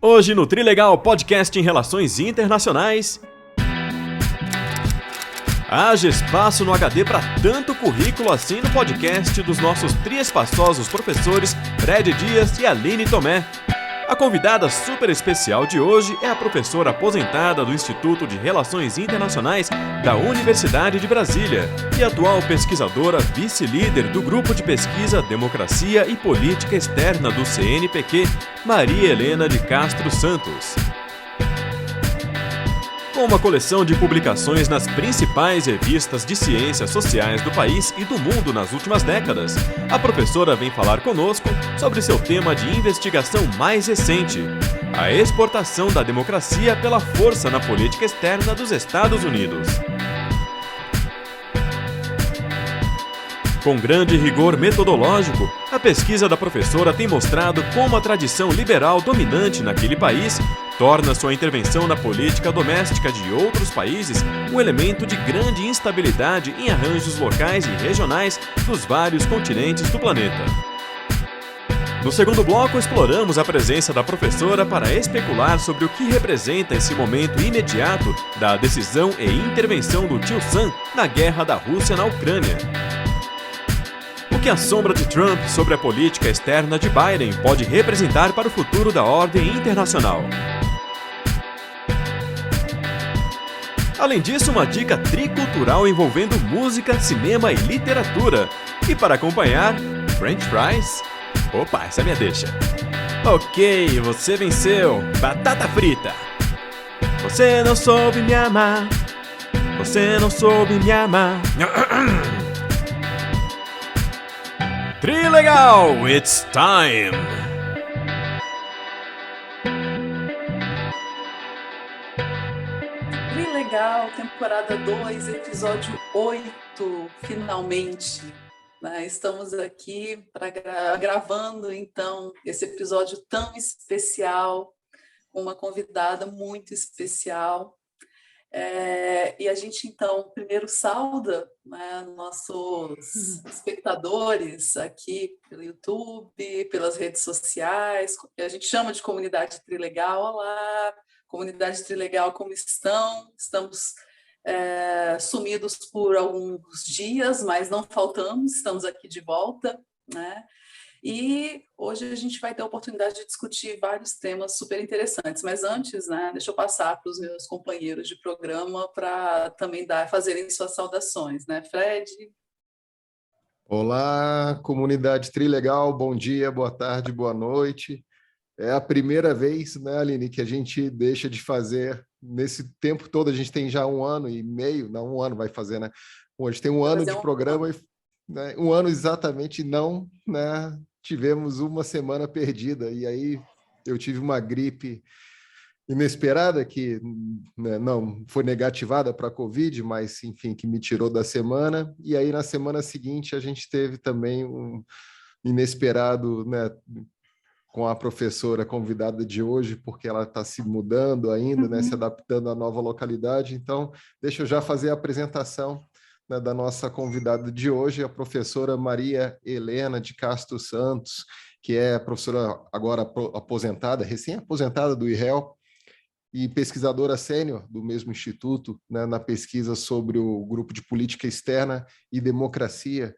Hoje no Trilegal Podcast em Relações Internacionais. Haja espaço no HD para tanto currículo assim no podcast dos nossos triespaçosos professores Fred Dias e Aline Tomé. A convidada super especial de hoje é a professora aposentada do Instituto de Relações Internacionais da Universidade de Brasília e atual pesquisadora vice-líder do Grupo de Pesquisa Democracia e Política Externa do CNPq, Maria Helena de Castro Santos. Com uma coleção de publicações nas principais revistas de ciências sociais do país e do mundo nas últimas décadas, a professora vem falar conosco sobre seu tema de investigação mais recente, a exportação da democracia pela força na política externa dos Estados Unidos. Com grande rigor metodológico, a pesquisa da professora tem mostrado como a tradição liberal dominante naquele país torna sua intervenção na política doméstica de outros países um elemento de grande instabilidade em arranjos locais e regionais dos vários continentes do planeta. No segundo bloco, exploramos a presença da professora para especular sobre o que representa esse momento imediato da decisão e intervenção do tio Sam na guerra da Rússia na Ucrânia. O que a sombra de Trump sobre a política externa de Biden pode representar para o futuro da ordem internacional. Além disso, uma dica tricultural envolvendo música, cinema e literatura. E para acompanhar, French fries? Opa, essa é a minha deixa. Ok, você venceu. Batata frita. Você não soube me amar. Você não soube me amar. Trilegal, it's time! Trilegal, temporada 2, episódio 8, finalmente. Estamos aqui gravando, então, esse episódio tão especial, com uma convidada muito especial. E a gente, então, primeiro sauda, nossos espectadores aqui pelo YouTube, pelas redes sociais, que a gente chama de comunidade Trilegal. Olá, comunidade Trilegal, como estão? Estamos sumidos por alguns dias, mas não faltamos, estamos aqui de volta, né? E hoje a gente vai ter a oportunidade de discutir vários temas super interessantes. Mas antes, deixa eu passar para os meus companheiros de programa para também fazerem suas saudações, né, Fred? Olá, comunidade Trilegal, bom dia, boa tarde, boa noite. É a primeira vez, né, Aline, que a gente deixa de fazer, nesse tempo todo, a gente tem já 1 ano e meio, não, 1 ano vai fazer, né? Hoje tem 1 ano de programa, né, 1 ano exatamente não, né? Tivemos 1 semana perdida, e aí eu tive uma gripe inesperada que, né, não foi negativada para a Covid, mas, enfim, que me tirou da semana, e aí na semana seguinte a gente teve também um inesperado, né, com a professora convidada de hoje, porque ela está se mudando ainda, né, se adaptando à nova localidade. Então, deixa eu já fazer a apresentação, né, da nossa convidada de hoje, a professora Maria Helena de Castro Santos, que é professora agora aposentada, recém-aposentada do IREL, e pesquisadora sênior do mesmo instituto, né, na pesquisa sobre o Grupo de Política Externa e Democracia.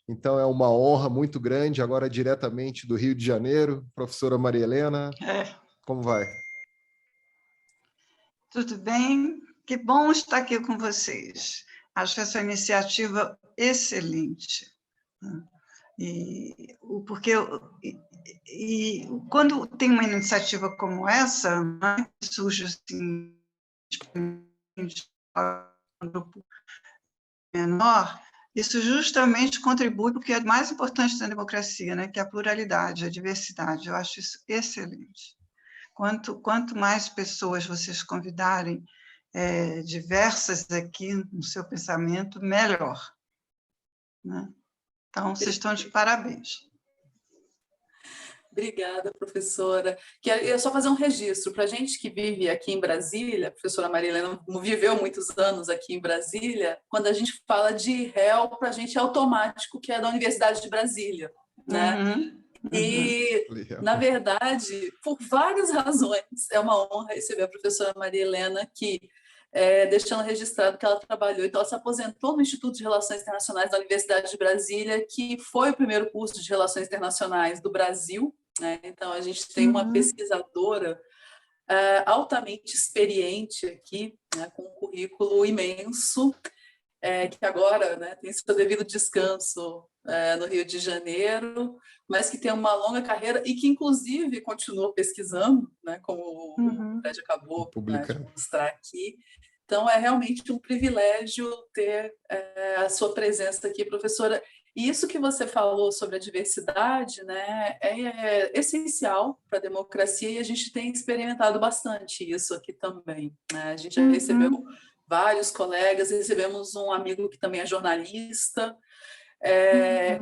Então, é uma honra muito grande, agora diretamente do Rio de Janeiro. Professora Maria Helena, como vai? Tudo bem? Que bom estar aqui com vocês. Acho essa iniciativa excelente. E quando tem uma iniciativa como essa, né, surge assim, um grupo menor, isso justamente contribui para o que é mais importante da democracia, né, que é a pluralidade, a diversidade. Eu acho isso excelente. Quanto mais pessoas vocês convidarem diversas aqui no seu pensamento, melhor, né? Então, vocês estão de parabéns. Obrigada, professora. Queria só fazer um registro para a gente que vive aqui em Brasília, a professora Maria Helena viveu muitos anos aqui em Brasília, quando a gente fala de IREL, para a gente é automático, que é da Universidade de Brasília, né? E, na verdade, por várias razões, é uma honra receber a professora Maria Helena, que, deixando registrado que ela trabalhou, então ela se aposentou no Instituto de Relações Internacionais da Universidade de Brasília, que foi o primeiro curso de Relações Internacionais do Brasil, né? Então, a gente tem uma pesquisadora altamente experiente aqui, né, com um currículo imenso, que agora, né, tem seu devido descanso no Rio de Janeiro, mas que tem uma longa carreira e que, inclusive, continua pesquisando, né, como o Fred acabou, né, de mostrar aqui. Então, é realmente um privilégio ter a sua presença aqui, professora. E isso que você falou sobre a diversidade, né, é essencial para a democracia, e a gente tem experimentado bastante isso aqui também, né? A gente já recebeu vários colegas, recebemos um amigo que também é jornalista,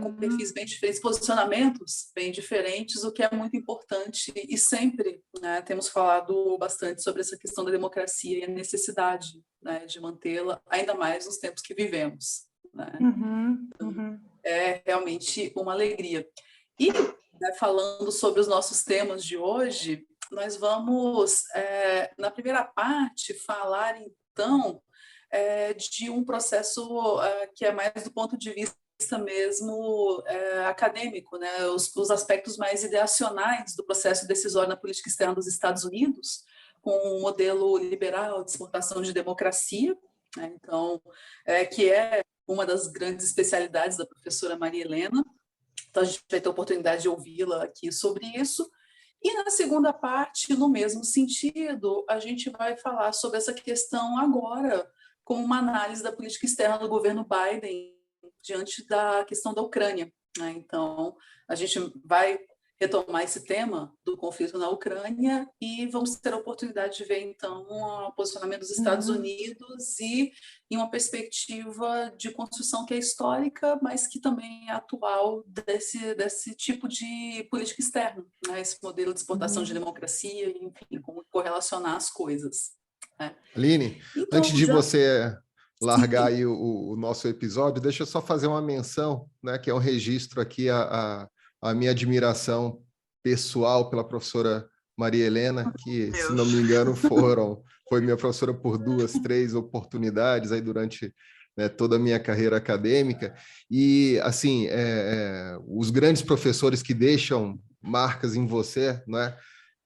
com perfis bem diferentes, posicionamentos bem diferentes, o que é muito importante, e sempre, né, temos falado bastante sobre essa questão da democracia e a necessidade, né, de mantê-la, ainda mais nos tempos que vivemos, né? É realmente uma alegria. E, né, falando sobre os nossos temas de hoje, nós vamos, na primeira parte, falar, então, de um processo que é mais do ponto de vista mesmo acadêmico, né? Os aspectos mais ideacionais do processo decisório na política externa dos Estados Unidos, com um modelo liberal de exportação de democracia, né? Então, que é uma das grandes especialidades da professora Maria Helena. Então, a gente vai ter a oportunidade de ouvi-la aqui sobre isso. E na segunda parte, no mesmo sentido, a gente vai falar sobre essa questão agora, como uma análise da política externa do governo Biden diante da questão da Ucrânia, né? Então, a gente vai retomar esse tema do conflito na Ucrânia e vamos ter a oportunidade de ver, então, o posicionamento dos Estados Unidos e em uma perspectiva de construção que é histórica, mas que também é atual desse tipo de política externa, né? Esse modelo de exportação de democracia, enfim, como correlacionar as coisas, né? Aline, então, antes de você largar aí o nosso episódio, deixa eu só fazer uma menção, né, que é um registro aqui a minha admiração pessoal pela professora Maria Helena, que, se não me engano, foi minha professora por 2, 3 oportunidades aí durante, né, toda a minha carreira acadêmica. E, assim, os grandes professores que deixam marcas em você, né,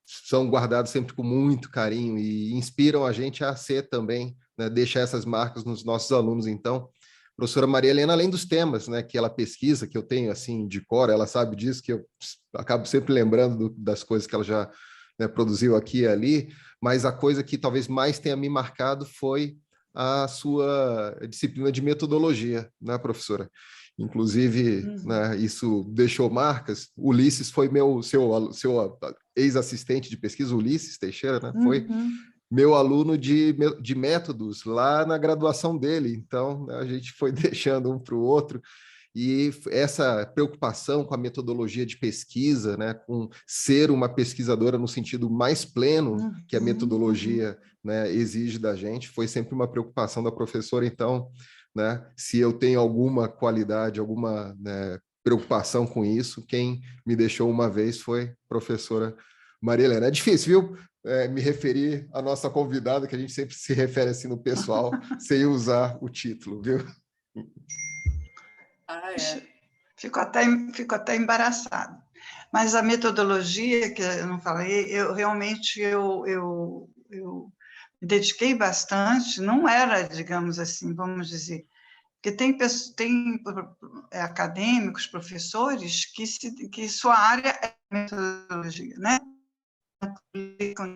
são guardados sempre com muito carinho e inspiram a gente a ser também, né, deixar essas marcas nos nossos alunos. Então, a professora Maria Helena, além dos temas, né, que ela pesquisa, que eu tenho assim de cor, ela sabe disso, que eu acabo sempre lembrando das coisas que ela já, né, produziu aqui e ali, mas a coisa que talvez mais tenha me marcado foi a sua disciplina de metodologia, né, professora? Inclusive, né, isso deixou marcas. Ulisses foi seu ex-assistente de pesquisa, Ulisses Teixeira, né? Foi meu aluno de métodos lá na graduação dele. Então, né, a gente foi deixando um para o outro. E essa preocupação com a metodologia de pesquisa, né, com ser uma pesquisadora no sentido mais pleno que a metodologia, né, exige da gente, foi sempre uma preocupação da professora. Então, né, se eu tenho alguma qualidade, alguma, né, preocupação com isso, quem me deixou uma vez foi a professora Maria Helena. É difícil, viu? Me referir à nossa convidada, que a gente sempre se refere assim no pessoal, sem usar o título, viu? Fico até embaraçado. Mas a metodologia, que eu não falei, eu realmente me dediquei bastante, não era, digamos assim, vamos dizer, porque tem acadêmicos, professores, que sua área é metodologia, né?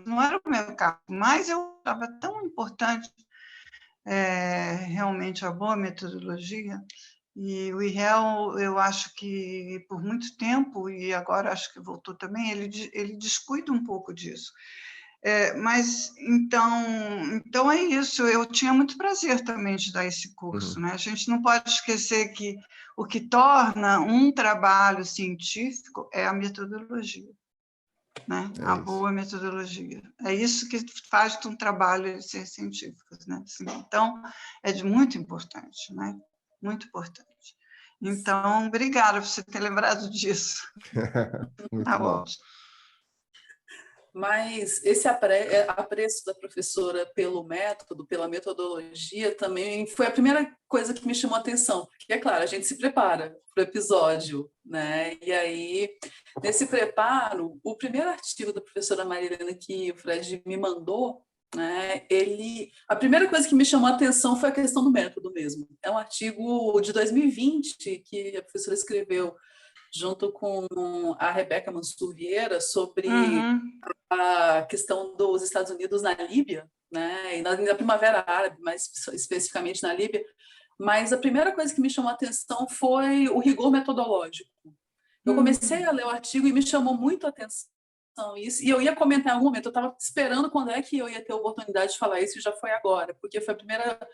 Não era o meu caso, mas eu achava tão importante realmente a boa metodologia. E o IREL, eu acho que por muito tempo, e agora acho que voltou também, ele descuida um pouco disso. Mas, então é isso, eu tinha muito prazer também de dar esse curso, né? A gente não pode esquecer que o que torna um trabalho científico é a metodologia, né? A boa metodologia. É isso que faz um trabalho ser científico, né? Assim, então, é muito importante, né? Muito importante. Então, obrigada por você ter lembrado disso. Muito Tá bom. ótimo. Mas esse apreço da professora pelo método, pela metodologia, também foi a primeira coisa que me chamou a atenção, porque, é claro, a gente se prepara para o episódio, né? E aí, nesse preparo, o primeiro artigo da professora Marilena que o Fred me mandou, né, a primeira coisa que me chamou a atenção foi a questão do método mesmo. É um artigo de 2020 que a professora escreveu junto com a Rebeca Mansur Vieira sobre a questão dos Estados Unidos na Líbia, né, e na Primavera Árabe, mais especificamente na Líbia, mas a primeira coisa que me chamou a atenção foi o rigor metodológico. Eu comecei a ler o artigo e me chamou muito a atenção isso, e eu ia comentar em algum momento, eu estava esperando quando é que eu ia ter a oportunidade de falar isso, e já foi agora, porque foi a primeira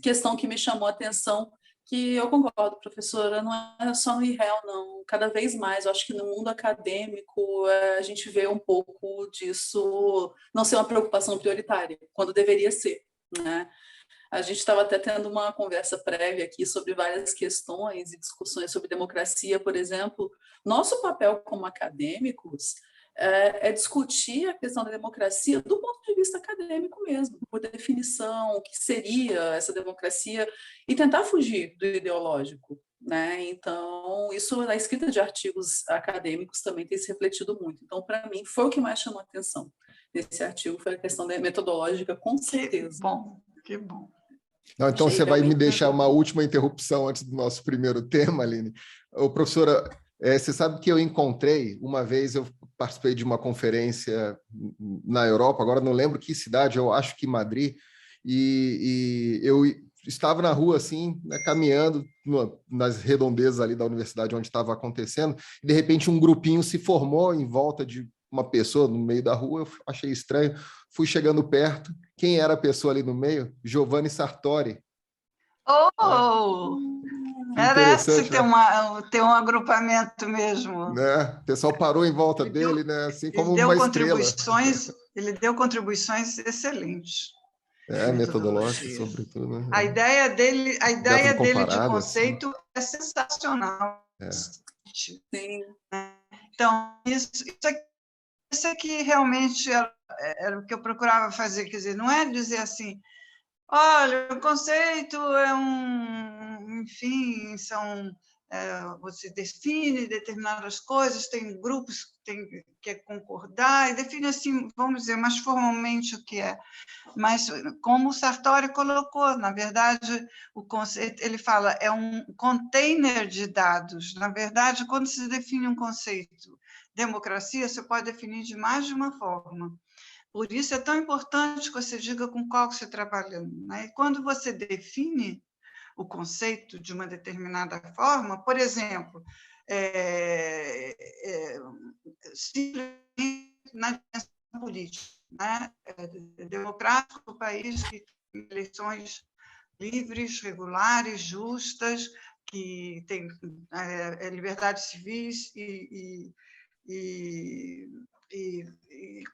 questão que me chamou a atenção, que eu concordo, professora, não é só no IREL, não. Cada vez mais, eu acho que no mundo acadêmico a gente vê um pouco disso não ser uma preocupação prioritária, quando deveria ser, né? A gente estava até tendo uma conversa prévia aqui sobre várias questões e discussões sobre democracia, por exemplo. Nosso papel como acadêmicos é discutir a questão da democracia do ponto de vista acadêmico mesmo, por definição, o que seria essa democracia, e tentar fugir do ideológico, né? Então, isso na escrita de artigos acadêmicos também tem se refletido muito. Então, para mim, foi o que mais chamou a atenção nesse artigo, foi a questão da metodológica, com certeza. Que bom, que bom. Não, então, você vai me deixar uma última interrupção antes do nosso primeiro tema, Aline. Ô, professora, você sabe que eu encontrei, uma vez eu participei de uma conferência na Europa, agora não lembro que cidade, eu acho que Madrid, e eu estava na rua, assim, né, caminhando nas redondezas ali da universidade onde estava acontecendo, e de repente um grupinho se formou em volta de uma pessoa no meio da rua, eu achei estranho, fui chegando perto, quem era a pessoa ali no meio? Giovanni Sartori. Oh! Merece ter um agrupamento mesmo. Né? O pessoal parou em volta dele, né? Assim como uma estrela. Ele deu contribuições excelentes. Metodológica, sobretudo. Né? A ideia dele de conceito assim. É sensacional. Sim. Então, isso aqui realmente era o que eu procurava fazer. Quer dizer, não é dizer assim, olha, o conceito é enfim, você define determinadas coisas, tem grupos que quer concordar, e define assim, vamos dizer, mais formalmente o que é. Mas, como o Sartori colocou, na verdade, o conceito, ele fala, é um container de dados. Na verdade, quando se define um conceito, democracia, você pode definir de mais de uma forma. Por isso é tão importante que você diga com qual você está trabalhando, né? E quando você define o conceito de uma determinada forma, por exemplo, simplesmente na dimensão política, né? Democrático, o país que tem eleições livres, regulares, justas, que tem liberdades civis e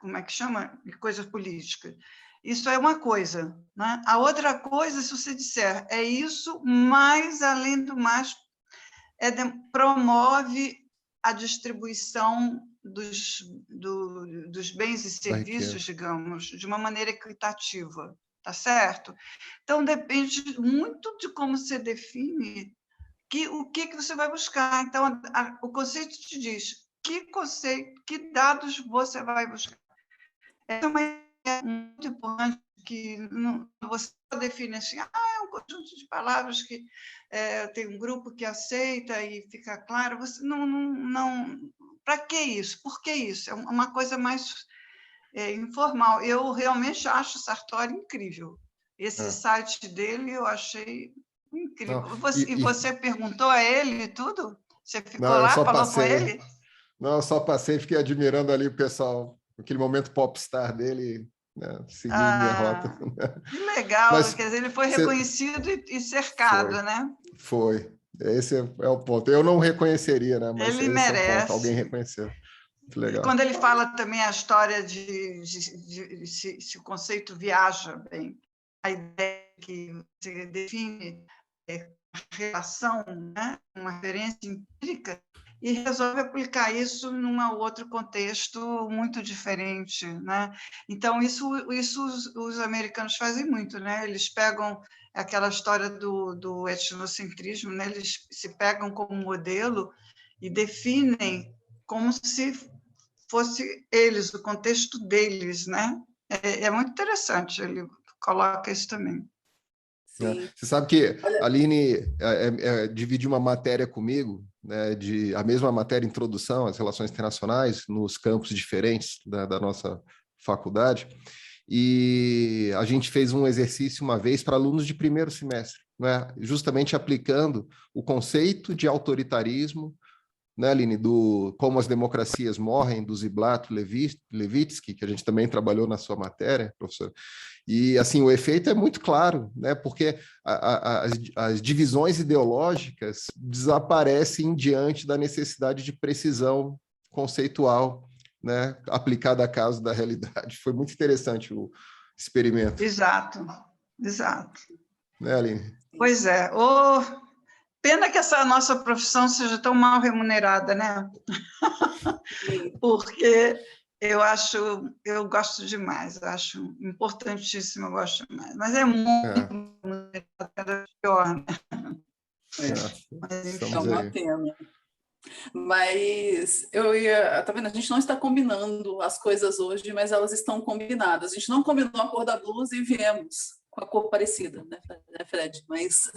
como é que chama? E coisas políticas. Isso é uma coisa, né? A outra coisa, se você disser, é isso, mas, além do mais, promove a distribuição dos bens e serviços, digamos, de uma maneira equitativa, tá certo? Então, depende muito de como você define o que você vai buscar. Então, o conceito te diz que dados você vai buscar. Essa é uma ideia muito importante, que você define assim, é um conjunto de palavras que tem um grupo que aceita e fica claro. Você não para que isso? Por que isso? É uma coisa mais informal. Eu realmente acho o Sartori incrível. Esse site dele eu achei incrível. Você perguntou a ele tudo? Você ficou lá, falou com ele? Não, eu só passei e fiquei admirando ali o pessoal, aquele momento popstar dele, né, seguindo minha rota. Que legal, mas, quer dizer, ele foi reconhecido e cercado, né? Foi. Esse é o ponto. Eu não reconheceria, né? Mas ele merece. É o ponto. Alguém reconheceu. Muito legal. Quando ele fala também a história de se o conceito viaja bem, a ideia que você define relação, né? Uma referência empírica, e resolve aplicar isso num outro contexto muito diferente, né? Então, isso os americanos fazem muito, né? Eles pegam aquela história do etnocentrismo, né? Eles se pegam como modelo e definem como se fosse eles, o contexto deles, né? É muito interessante, ele coloca isso também. Sim. Você sabe que a Aline divide uma matéria comigo, né, a mesma matéria, Introdução às Relações Internacionais, nos campos diferentes da nossa faculdade, e a gente fez um exercício uma vez para alunos de primeiro semestre, né, justamente aplicando o conceito de autoritarismo, né, Aline, do Como as Democracias Morrem, do Ziblatt Levitsky, que a gente também trabalhou na sua matéria, professor. E, assim, o efeito é muito claro, né, porque as divisões ideológicas desaparecem diante da necessidade de precisão conceitual, né, aplicada a caso da realidade. Foi muito interessante o experimento. Exato. Né, Aline? Pois é. Pena que essa nossa profissão seja tão mal remunerada, né? Porque eu gosto demais, acho importantíssimo, eu gosto demais. Mas é muito remunerada, pior, né? É uma pena. Mas tá vendo? A gente não está combinando as coisas hoje, mas elas estão combinadas. A gente não combinou a cor da blusa e viemos com a cor parecida, né, Fred? Mas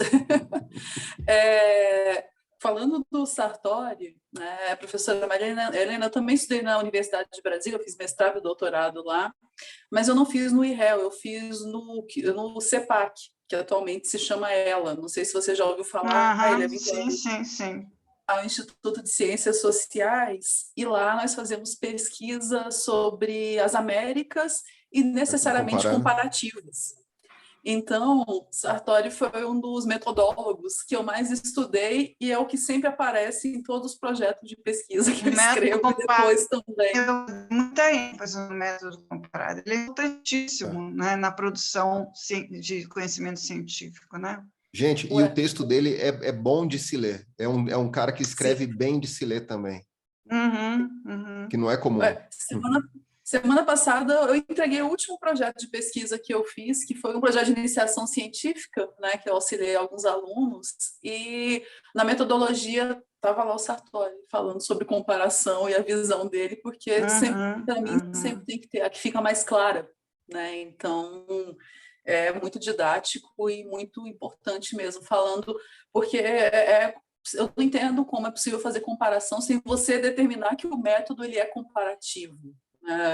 falando do Sartori, né, a professora Maria Helena, eu também estudei na Universidade de Brasília, eu fiz mestrado e doutorado lá, mas eu não fiz no IREL, eu fiz no CEPAC, que atualmente se chama ELA. Não sei se você já ouviu falar. Ele é vinculado sim. ao Instituto de Ciências Sociais, e lá nós fazemos pesquisa sobre as Américas e necessariamente comparativas. Então, Sartori foi um dos metodólogos que eu mais estudei e é o que sempre aparece em todos os projetos de pesquisa que eu escrevo depois também. Muita ênfase no método comparado. Ele é importantíssimo, né, na produção de conhecimento científico, né? Gente, e o texto dele é bom de se ler. É um cara que escreve bem de se ler também. Que não é comum. Semana passada eu entreguei o último projeto de pesquisa que eu fiz, que foi um projeto de iniciação científica, né, que eu auxiliei alguns alunos, e na metodologia estava lá o Sartori falando sobre comparação e a visão dele, porque para mim sempre tem que ter a que fica mais clara, né? Então é muito didático e muito importante mesmo, falando, porque eu não entendo como é possível fazer comparação sem você determinar que o método ele é comparativo.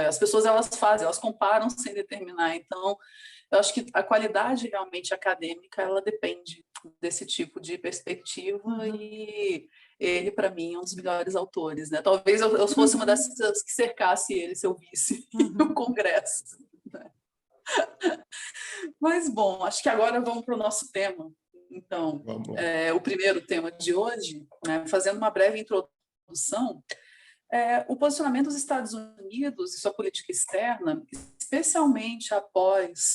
As pessoas elas comparam sem determinar. Então, eu acho que a qualidade realmente acadêmica ela depende desse tipo de perspectiva e ele, para mim, é um dos melhores autores, né? Talvez eu fosse uma dessas que cercasse ele se eu visse no congresso. Né? Mas, bom, acho que agora vamos para o nosso tema. Então, o primeiro tema de hoje, né, fazendo uma breve introdução, o posicionamento dos Estados Unidos e sua política externa, especialmente após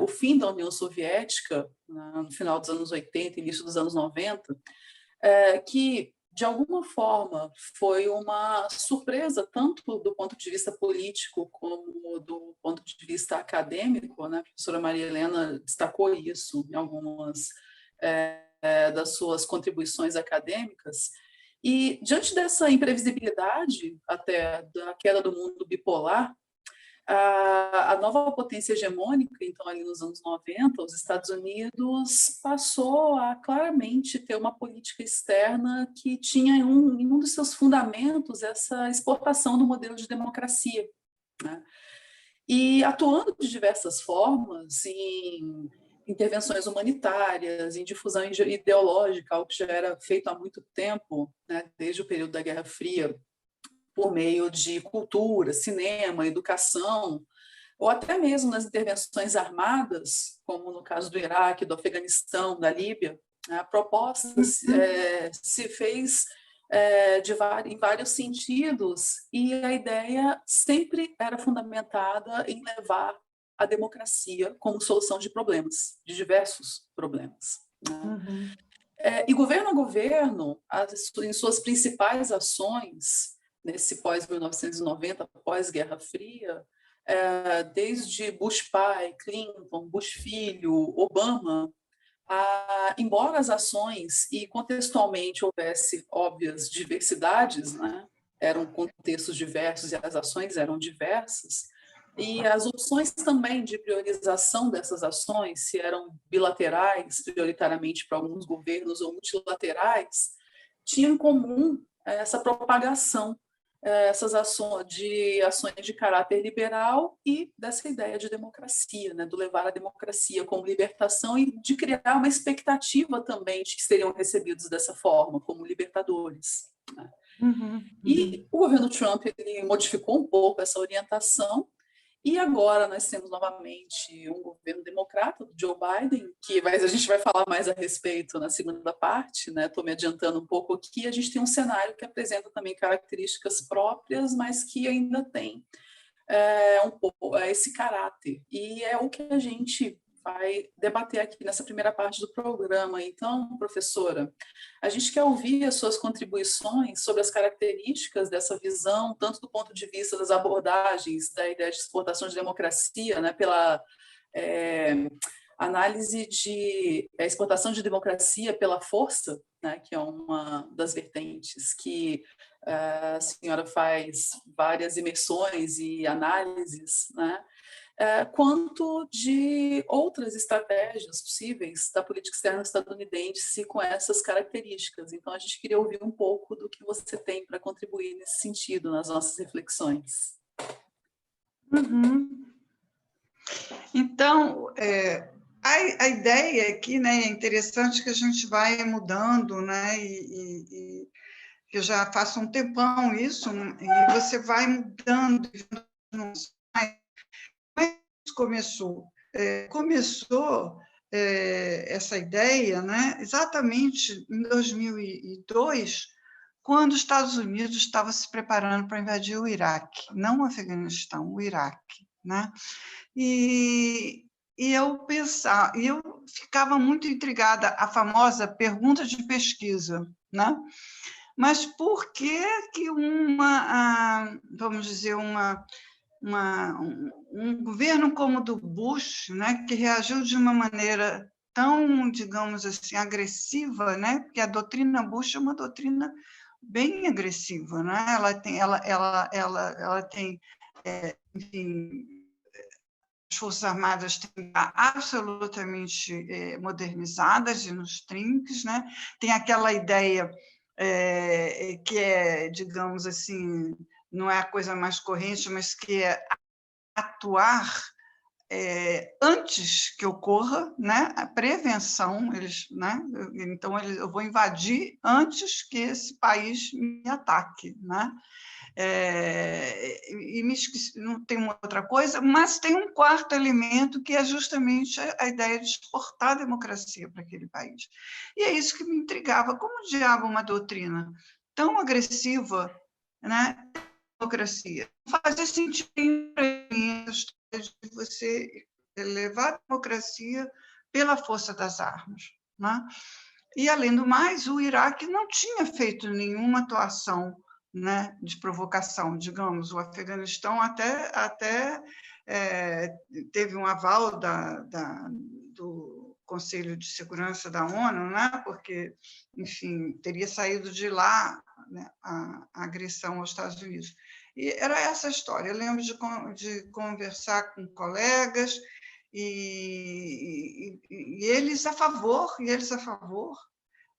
o fim da União Soviética, no final dos anos 80, início dos anos 90, que, de alguma forma, foi uma surpresa, tanto do ponto de vista político como do ponto de vista acadêmico, né? A professora Maria Helena destacou isso em algumas das suas contribuições acadêmicas. E, diante dessa imprevisibilidade, até da queda do mundo bipolar, a nova potência hegemônica, então, ali nos anos 90, os Estados Unidos passou a claramente ter uma política externa que tinha em um dos seus fundamentos essa exportação do modelo de democracia, né? E atuando de diversas formas em intervenções humanitárias, em difusão ideológica, algo que já era feito há muito tempo, né, desde o período da Guerra Fria, por meio de cultura, cinema, educação, ou até mesmo nas intervenções armadas, como no caso do Iraque, do Afeganistão, da Líbia. A proposta se fez em vários sentidos, e a ideia sempre era fundamentada em levar a democracia como solução de problemas, de diversos problemas. Né? E governo a governo, em suas principais ações, nesse pós-1990, pós-Guerra Fria, desde Bush pai, Clinton, Bush filho, Obama, embora as ações e contextualmente houvesse óbvias diversidades, né? Eram contextos diversos e as ações eram diversas, e as opções também de priorização dessas ações, se eram bilaterais, prioritariamente para alguns governos, ou multilaterais, tinham em comum essa propagação, essas ações de caráter liberal e dessa ideia de democracia, né, do levar a democracia como libertação e de criar uma expectativa também de que seriam recebidos dessa forma, como libertadores. Né? E o governo Trump ele modificou um pouco essa orientação, e agora nós temos novamente um governo democrata, do Joe Biden, que a gente vai falar mais a respeito na segunda parte, né? Estou me adiantando um pouco aqui. A gente tem um cenário que apresenta também características próprias, mas que ainda tem um pouco esse caráter. E é o que a gente vai debater aqui nessa primeira parte do programa. Então, professora, a gente quer ouvir as suas contribuições sobre as características dessa visão, tanto do ponto de vista das abordagens da ideia de exportação de democracia, né, pela análise de exportação de democracia pela força, né, que é uma das vertentes que a senhora faz várias imersões e análises, né, quanto de outras estratégias possíveis da política externa estadunidense com essas características. Então, a gente queria ouvir um pouco do que você tem para contribuir nesse sentido, nas nossas reflexões. Então, a ideia aqui, né, é interessante que a gente vai mudando, né, e eu já faço um tempão isso, e você vai mudando. Começou essa ideia, né, exatamente em 2002, quando os Estados Unidos estavam se preparando para invadir o Iraque, não o Afeganistão, o Iraque, né? E eu ficava muito intrigada, a famosa pergunta de pesquisa, né? Mas por que vamos dizer, um governo como o do Bush, né, que reagiu de uma maneira tão, digamos assim, agressiva, né, porque a doutrina Bush é uma doutrina bem agressiva, né? Ela tem, enfim, as Forças Armadas têm que estar absolutamente modernizadas e nos trinques, né? Tem aquela ideia que é, digamos assim, não é a coisa mais corrente, mas que é atuar antes que ocorra, né? A prevenção, né? Então, eu vou invadir antes que esse país me ataque, né? E me esqueci, não tem uma outra coisa, mas tem um quarto elemento, que é justamente a ideia de exportar a democracia para aquele país. E é isso que me intrigava. Como diabo uma doutrina tão agressiva, né? Democracia. Não fazia sentido para mim de você levar a democracia pela força das armas, né? E, além do mais, o Iraque não tinha feito nenhuma atuação, né, de provocação, digamos. O Afeganistão até teve um aval do Conselho de Segurança da ONU, né, porque, enfim, teria saído de lá, né, a agressão aos Estados Unidos. E era essa a história. Eu lembro de conversar com colegas e eles a favor,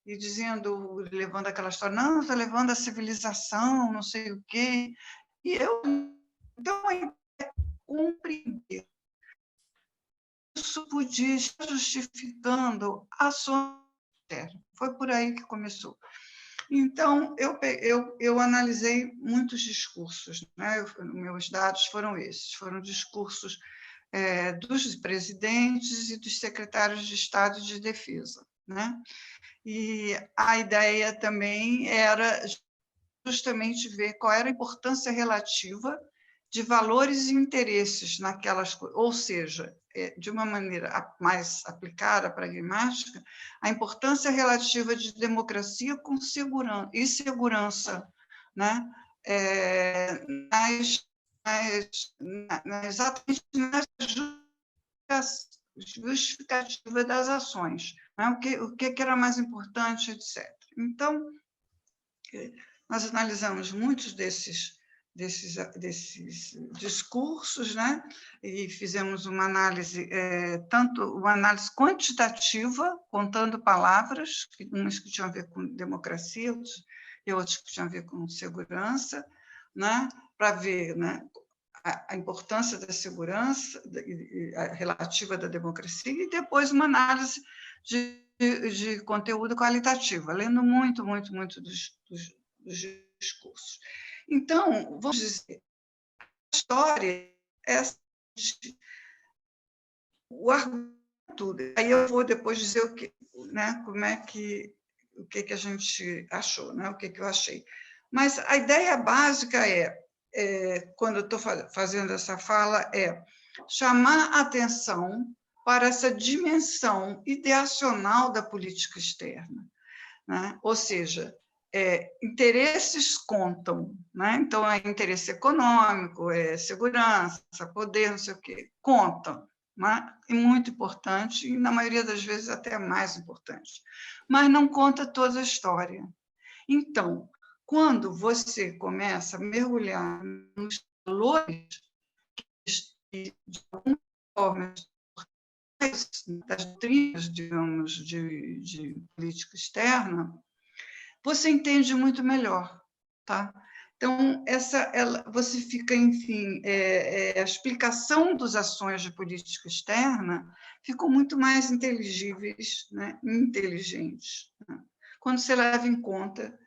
e dizendo, levando aquela história, não, está levando a civilização, não sei o quê. E eu, então, compreender isso podia estar justificando ações externas. Foi por aí que começou. Então, eu analisei muitos discursos, né? Meus dados foram esses, foram discursos dos presidentes e dos secretários de Estado e de Defesa, né? E a ideia também era justamente ver qual era a importância relativa de valores e interesses naquelas coisas, ou seja, de uma maneira mais aplicada, pragmática, a importância relativa de democracia com segurança, né? Exatamente na justificativa das ações, né? O que era mais importante, etc. Então, nós analisamos muitos desses discursos, né? E fizemos uma análise, tanto uma análise quantitativa, contando palavras, umas que tinham a ver com democracia, e outras que tinham a ver com segurança, né? Para ver, né, a importância da segurança relativa da democracia, e depois uma análise de conteúdo qualitativa, lendo muito dos discursos. Então, vamos dizer, a história é o argumento, aí eu vou depois dizer o que, né, o que a gente achou, né, o que eu achei. Mas a ideia básica quando eu estou fazendo essa fala, chamar a atenção para essa dimensão ideacional da política externa, né? Ou seja, interesses contam, né? Então, é interesse econômico, segurança, poder, não sei o quê, contam, né? É muito importante, e na maioria das vezes até mais importante, mas não conta toda a história. Então, quando você começa a mergulhar nos valores de alguma forma das doutrinas, digamos, de política externa, você entende muito melhor, tá? Então, você fica, enfim, a explicação das ações de política externa ficou muito mais inteligíveis, né? Inteligentes, né? Quando você leva em conta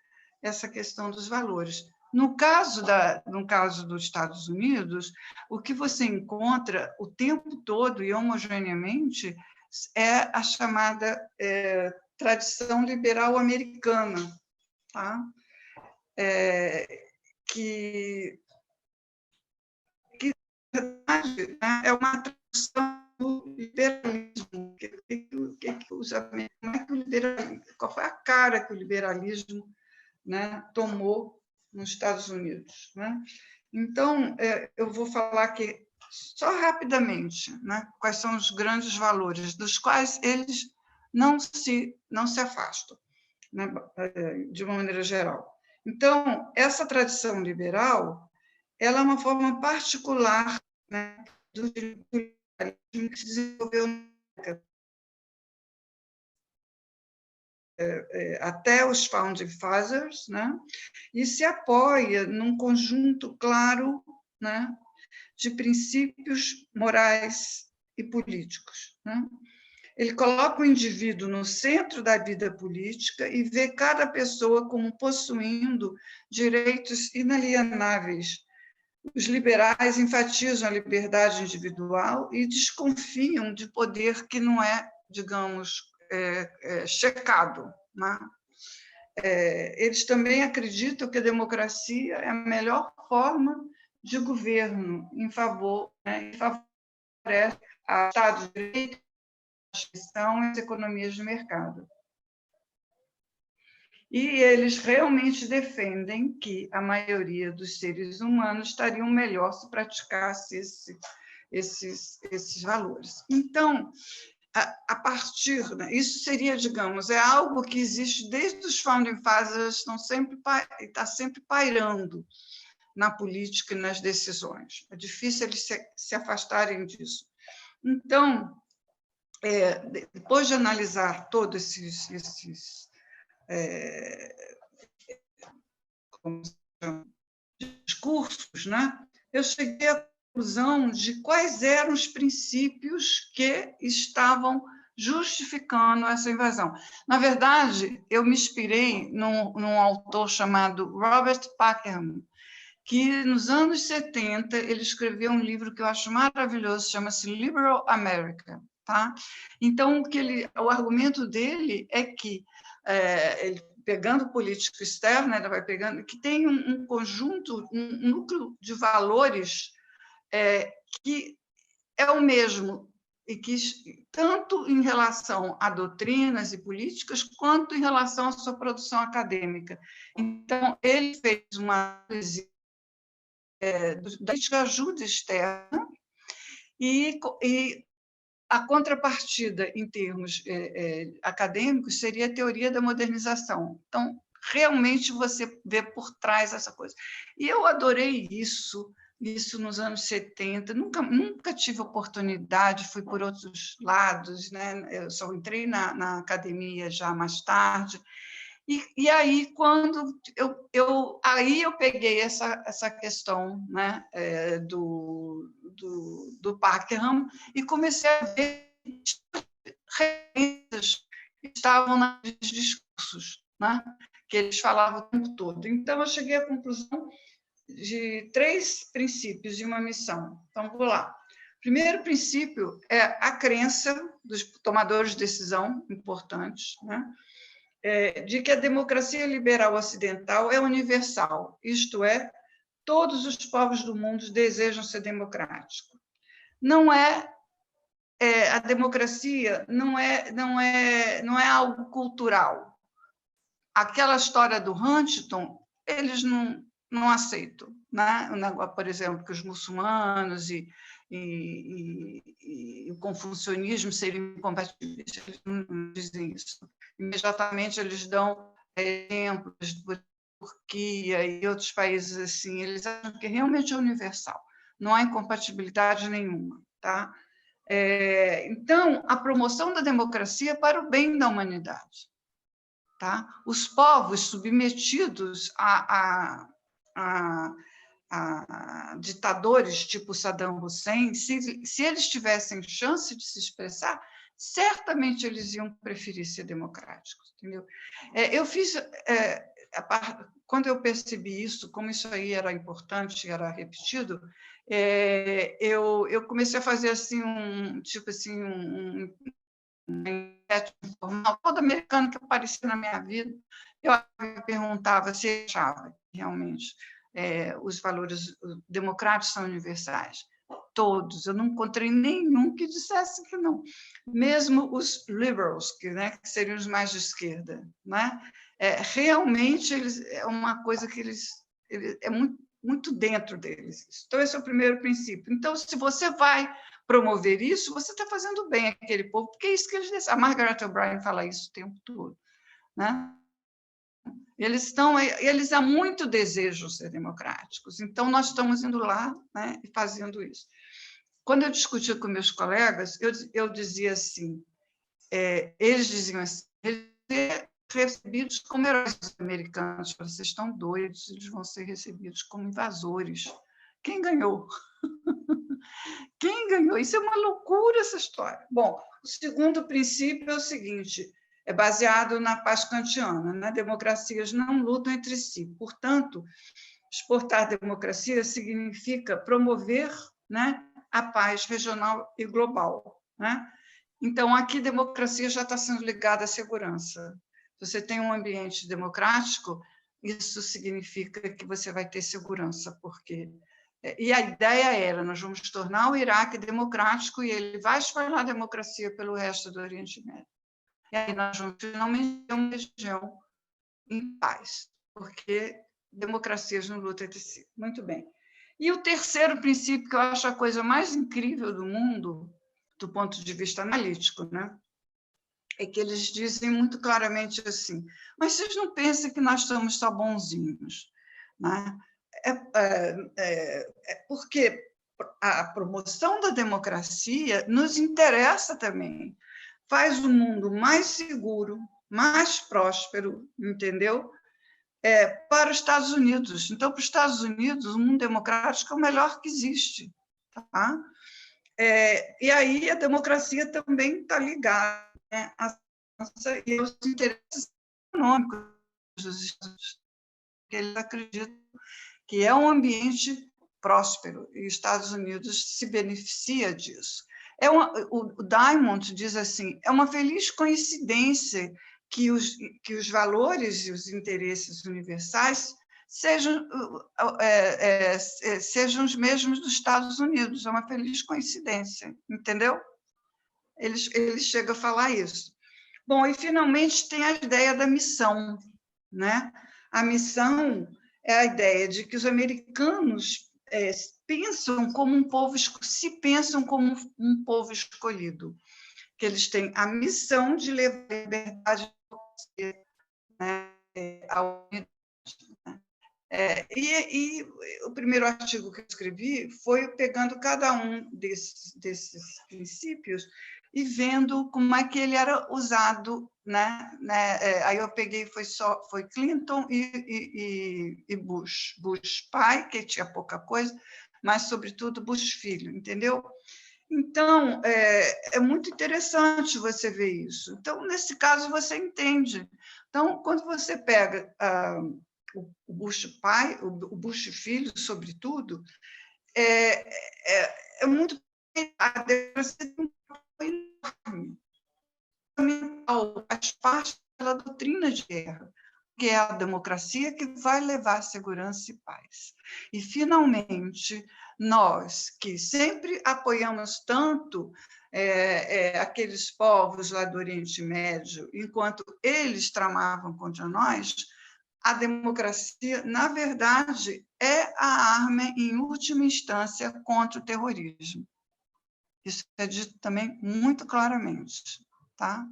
essa questão dos valores. No caso dos Estados Unidos, o que você encontra o tempo todo e homogeneamente é a chamada tradição liberal americana, tá? Que na verdade, né, é uma tradição do liberalismo. Qual foi a cara que o liberalismo, né, tomou nos Estados Unidos, né? Então, eu vou falar aqui só rapidamente, né, quais são os grandes valores dos quais eles não se afastam, né, de uma maneira geral. Então, essa tradição liberal, ela é uma forma particular, né, do liberalismo que se desenvolveu até os Founding Fathers, né? E se apoia num conjunto claro, né, de princípios morais e políticos, né? Ele coloca o indivíduo no centro da vida política e vê cada pessoa como possuindo direitos inalienáveis. Os liberais enfatizam a liberdade individual e desconfiam de poder que não é, digamos, checado, né? Eles também acreditam que a democracia é a melhor forma de governo em favor, né, e favorece o Estado de Direito, a instituição e as economias de mercado. E eles realmente defendem que a maioria dos seres humanos estariam melhor se praticasse esses valores. Então, a partir, né, isso seria, digamos, algo que existe desde os Founding Fathers, está sempre pairando na política e nas decisões. É difícil eles se afastarem disso. Então, depois de analisar todos esses discursos, né, eu cheguei à conclusão de quais eram os princípios que estavam justificando essa invasão. Na verdade, eu me inspirei num autor chamado Robert Packham, que nos anos 70 ele escreveu um livro que eu acho maravilhoso, chama-se Liberal America, tá? Então, o argumento dele é que ele pegando política externa, ela vai pegando, que tem um conjunto, um núcleo de valores que é o mesmo, e que tanto em relação a doutrinas e políticas, quanto em relação à sua produção acadêmica. Então, ele fez uma análise da ajuda externa e a contrapartida, em termos acadêmicos, seria a teoria da modernização. Então, realmente, você vê por trás essa coisa. E eu adorei isso nos anos 70. Nunca tive oportunidade, fui por outros lados, né? Eu só entrei na academia já mais tarde. E aí, quando aí eu peguei essa questão, né, do Packham e comecei a ver referências que estavam nos discursos, né, que eles falavam o tempo todo. Então, eu cheguei à conclusão de 3 princípios e uma missão. Então, vou lá. O primeiro princípio é a crença dos tomadores de decisão importantes, né, de que a democracia liberal ocidental é universal, isto é, todos os povos do mundo desejam ser democráticos. A democracia não é algo cultural. Aquela história do Huntington, eles não aceitam, né? O negócio, por exemplo, que os muçulmanos e o confucionismo seriam incompatíveis, eles não dizem isso. Imediatamente eles dão exemplos de Turquia e outros países assim, eles acham que realmente é universal, não há incompatibilidade nenhuma, tá? Então, a promoção da democracia para o bem da humanidade, tá? Os povos submetidos a ditadores tipo Saddam Hussein, se eles tivessem chance de se expressar, certamente eles iam preferir ser democráticos, entendeu? Eu fiz, quando eu percebi isso, como isso aí era importante, era repetido, eu comecei a fazer assim uma enquete informal, toda americana que aparecia na minha vida, eu perguntava se achava realmente os valores democráticos são universais. Todos, eu não encontrei nenhum que dissesse que não. Mesmo os liberals, que seriam os mais de esquerda, né? Realmente é uma coisa que eles é muito dentro deles. Então, esse é o primeiro princípio. Então, se você vai promover isso, você está fazendo bem àquele povo, porque é isso que eles desejam. A Margaret O'Brien fala isso o tempo todo, né? Eles há muito desejam ser democráticos, então nós estamos indo lá, né, e fazendo isso. Quando eu discutia com meus colegas, eu dizia assim, eles diziam assim, eles vão ser recebidos como heróis americanos, vocês estão doidos, eles vão ser recebidos como invasores. Quem ganhou? Quem ganhou? Isso é uma loucura, essa história. Bom, o segundo princípio é o seguinte, é baseado na paz kantiana, né? Democracias não lutam entre si. Portanto, exportar democracia significa promover, né, a paz regional e global, né? Então, aqui, democracia já está sendo ligada à segurança. Se você tem um ambiente democrático, isso significa que você vai ter segurança, porque... E a ideia era, nós vamos tornar o Iraque democrático e ele vai espalhar a democracia pelo resto do Oriente Médio. E aí nós vamos finalmente ter uma região em paz, porque democracias não lutam entre si. Muito bem. E o terceiro princípio, que eu acho a coisa mais incrível do mundo, do ponto de vista analítico, né, é que eles dizem muito claramente assim, mas vocês não pensam que nós somos só bonzinhos, né? Porque a promoção da democracia nos interessa também, faz o mundo mais seguro, mais próspero, entendeu? Para os Estados Unidos. Então, para os Estados Unidos, o mundo democrático é o melhor que existe. Tá? E aí a democracia também está ligada, né, e aos interesses econômicos dos Estados Unidos, que eles acreditam que é um ambiente próspero, e os Estados Unidos se beneficia disso. O Diamond diz assim, é uma feliz coincidência que os valores e os interesses universais sejam os mesmos dos Estados Unidos. É uma feliz coincidência, entendeu? Ele chega a falar isso. Bom, e finalmente tem a ideia da missão, né? A missão é a ideia de que os americanos pensam como um povo, se pensam como um povo escolhido, que eles têm a missão de levar a liberdade, né, à humanidade. E o primeiro artigo que eu escrevi foi pegando cada um desses princípios e vendo como é que ele era usado, né? Aí eu peguei, foi Clinton e Bush. Bush pai, que tinha pouca coisa, mas, sobretudo, Bush filho, entendeu? Então, é muito interessante você ver isso. Então, nesse caso, você entende. Então, quando você pega o Bush pai, o Bush filho, sobretudo, é muito... A democracia tem um papel enorme. Faz parte da doutrina de guerra, que é a democracia que vai levar segurança e paz. E, finalmente, nós, que sempre apoiamos tanto aqueles povos lá do Oriente Médio, enquanto eles tramavam contra nós, a democracia, na verdade, é a arma, em última instância, contra o terrorismo. Isso é dito também muito claramente. Tá?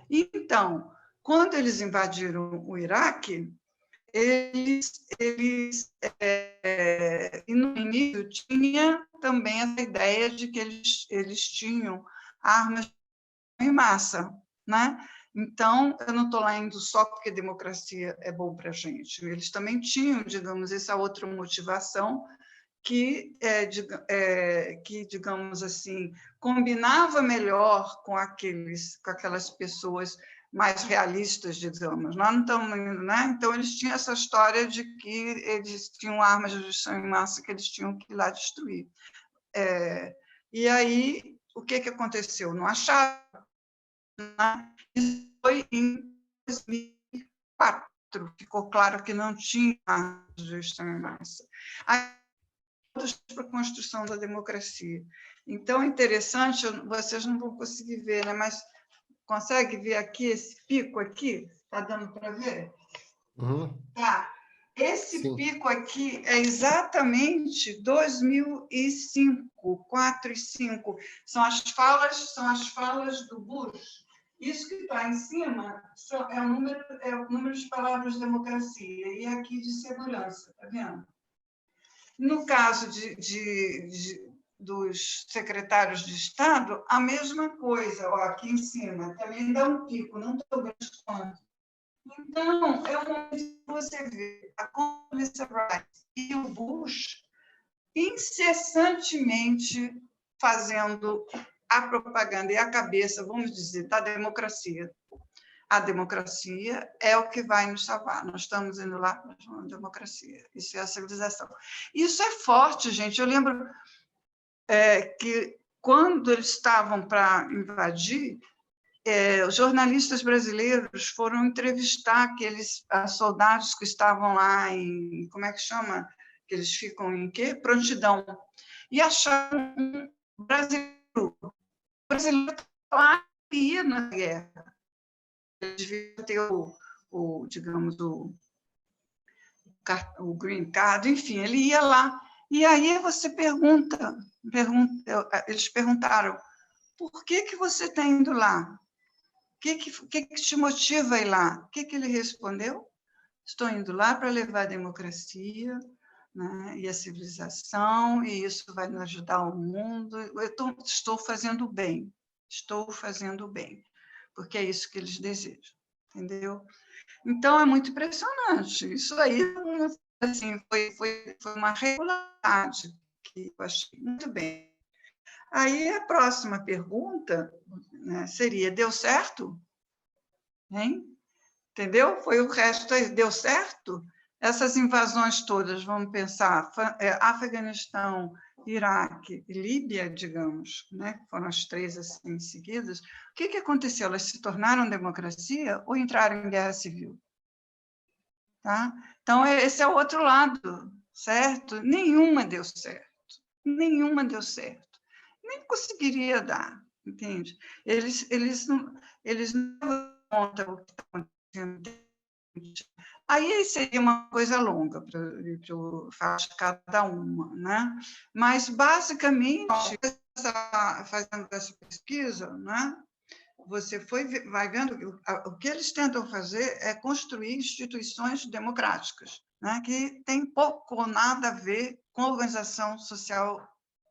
Então, quando eles invadiram o Iraque, no início, tinha também essa ideia de que eles tinham armas em massa, né? Então, eu não estou lá indo só porque a democracia é bom para a gente. Eles também tinham, digamos, essa outra motivação que, digamos assim, combinava melhor com aquelas pessoas mais realistas, digamos. Nós não estamos, né? Então, eles tinham essa história de que eles tinham armas de destruição em massa que eles tinham que ir lá destruir. E aí, o que aconteceu? Não acharam. Né? Isso foi em 2004. Ficou claro que não tinha armas de destruição em massa. Aí, para a construção da democracia. Então, é interessante, vocês não vão conseguir ver, né? Mas consegue ver aqui esse pico aqui? Está dando para ver? Uhum. Tá. Esse Sim. pico aqui é exatamente 2005, 4 e 5. São as falas do Bush. Isso que está em cima é o número de palavras de democracia e aqui de segurança, está vendo? No caso dos secretários de Estado, a mesma coisa, ó, aqui em cima, também dá um pico, não tão grande quanto. Então, é onde você vê a Condoleezza Rice e o Bush incessantemente fazendo a propaganda e a cabeça, vamos dizer, da democracia. A democracia é o que vai nos salvar. Nós estamos indo lá para a democracia. Isso é a civilização. Isso é forte, gente. Eu lembro que, quando eles estavam para invadir, os jornalistas brasileiros foram entrevistar aqueles soldados que estavam lá em... Como é que chama? Que eles ficam em quê? Prontidão. E acharam um brasileiro. O brasileiro lá ia na guerra. Eles deviam ter digamos, o green card, enfim, ele ia lá. E aí você pergunta, eles perguntaram, por que você está indo lá? O que te motiva a ir lá? O que ele respondeu? Estou indo lá para levar a democracia, né, e a civilização, e isso vai nos ajudar o mundo. Estou fazendo bem, porque é isso que eles desejam, entendeu? Então, é muito impressionante. Isso aí, assim, foi uma regularidade que eu achei muito bem. Aí, a próxima pergunta, né, seria, deu certo? Hein? Entendeu? Foi o resto aí, deu certo? Essas invasões todas, vamos pensar, Afeganistão, Iraque e Líbia, digamos, né? Foram as três assim seguidas. O que aconteceu? Elas se tornaram democracia ou entraram em guerra civil? Tá? Então, esse é o outro lado, certo? Nenhuma deu certo. Nenhuma deu certo. Nem conseguiria dar, entende? Eles não dão conta do que está acontecendo. Aí seria uma coisa longa para eu falar cada uma, né? Mas, basicamente, fazendo essa pesquisa, né? Você vai vendo que o que eles tentam fazer é construir instituições democráticas, né? Que tem pouco ou nada a ver com a organização social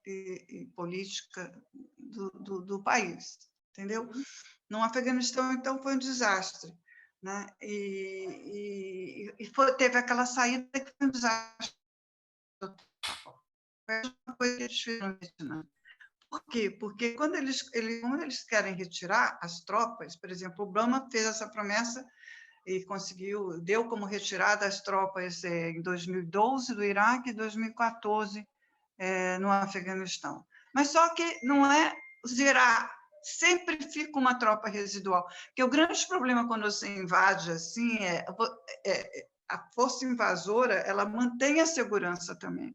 e política do país, entendeu? No Afeganistão, então, foi um desastre, né? Teve aquela saída que foi um desastre. Foi uma coisa que eles fizeram, né? Por quê? Porque quando eles querem retirar as tropas, por exemplo, Obama fez essa promessa e deu como retirada as tropas em 2012 do Iraque e 2014 no Afeganistão. Mas só que não é zerar, sempre fica uma tropa residual. Porque o grande problema quando você invade assim a força invasora, ela mantém a segurança também.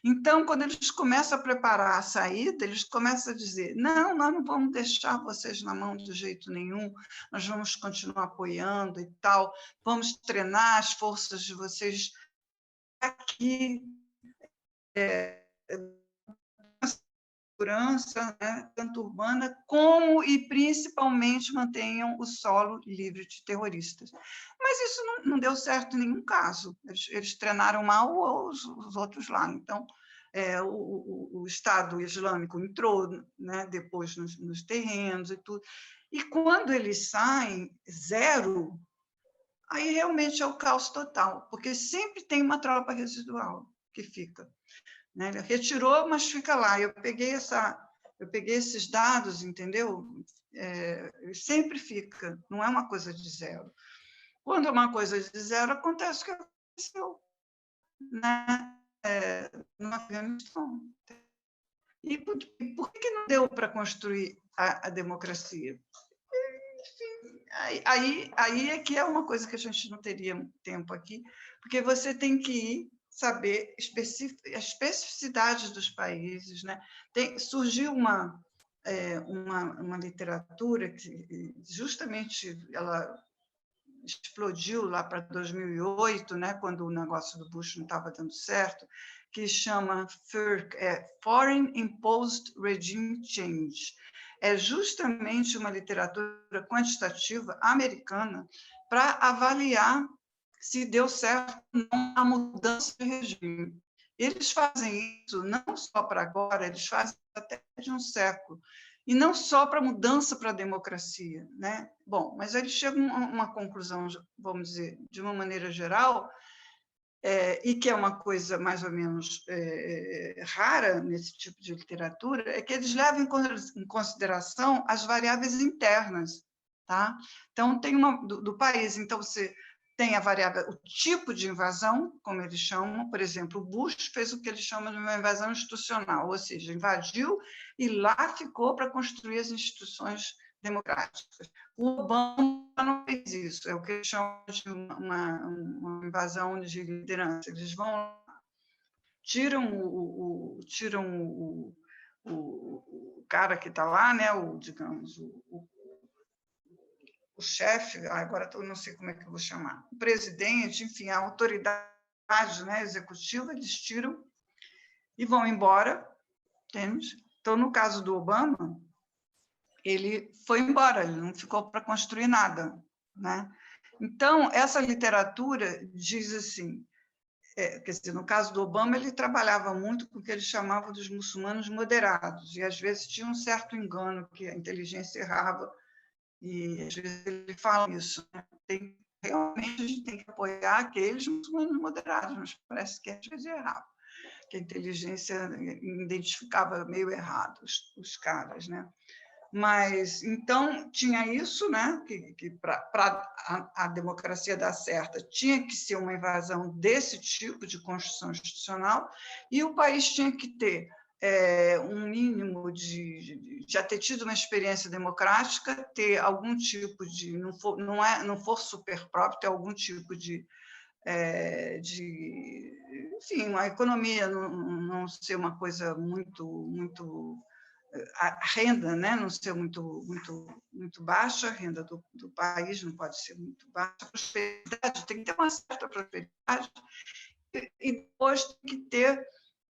Então, quando eles começam a preparar a saída, eles começam a dizer: não, nós não vamos deixar vocês na mão de jeito nenhum, nós vamos continuar apoiando e tal, vamos treinar as forças de vocês aqui, segurança, né, tanto urbana, como e principalmente mantenham o solo livre de terroristas. Mas isso não deu certo em nenhum caso. Eles treinaram mal os outros lá. Então, o Estado Islâmico entrou, né, depois nos terrenos e tudo. E quando eles saem, zero, aí realmente é o caos total, porque sempre tem uma tropa residual que fica. Né? Ele retirou, mas fica lá. Eu peguei esses dados, entendeu? Sempre fica, não é uma coisa de zero. Quando é uma coisa de zero, acontece o que aconteceu, né? No Afeganistão. E por que não deu para construir a democracia? Enfim, aí é que é uma coisa que a gente não teria tempo aqui, porque você tem que ir saber as especificidades dos países, né? Surgiu uma literatura que justamente ela explodiu lá para 2008, né? Quando o negócio do Bush não estava dando certo, que chama FIRC, Foreign Imposed Regime Change. É justamente uma literatura quantitativa americana para avaliar se deu certo ou não a mudança de regime. Eles fazem isso não só para agora, eles fazem até de um século, e não só para mudança para a democracia, né? Bom, mas eles chegam a uma conclusão, vamos dizer, de uma maneira geral, e que é uma coisa mais ou menos rara nesse tipo de literatura, é que eles levam em consideração as variáveis internas, tá? Então, tem do país, então você tem a variável, o tipo de invasão, como eles chamam, por exemplo, o Bush fez o que eles chamam de uma invasão institucional, ou seja, invadiu e lá ficou para construir as instituições democráticas. O Obama não fez isso, é o que eles chamam de uma invasão de liderança. Eles vão lá, tiram o cara que está lá, né, digamos, o chefe, agora eu não sei como é que eu vou chamar, o presidente, enfim, a autoridade, né, executiva, eles tiram e vão embora, entende? Então, no caso do Obama, ele foi embora, ele não ficou para construir nada, né? Então, essa literatura diz assim, quer dizer, no caso do Obama, ele trabalhava muito com o que ele chamava dos muçulmanos moderados, e às vezes tinha um certo engano que a inteligência errava, e às vezes ele fala isso, né? Realmente a gente tem que apoiar aqueles muçulmanos moderados, mas parece que às vezes errava, que a inteligência identificava meio errado os caras, né? Mas, então, tinha isso, né, que para a democracia dar certo, tinha que ser uma invasão desse tipo de construção institucional, e o país tinha que ter um mínimo de já ter tido uma experiência democrática, ter algum tipo de, não for super próprio, ter algum tipo enfim, a economia não ser uma coisa muito a renda, né, não ser muito baixa, a renda do país não pode ser muito baixa, a prosperidade tem que ter uma certa prosperidade, e depois tem que ter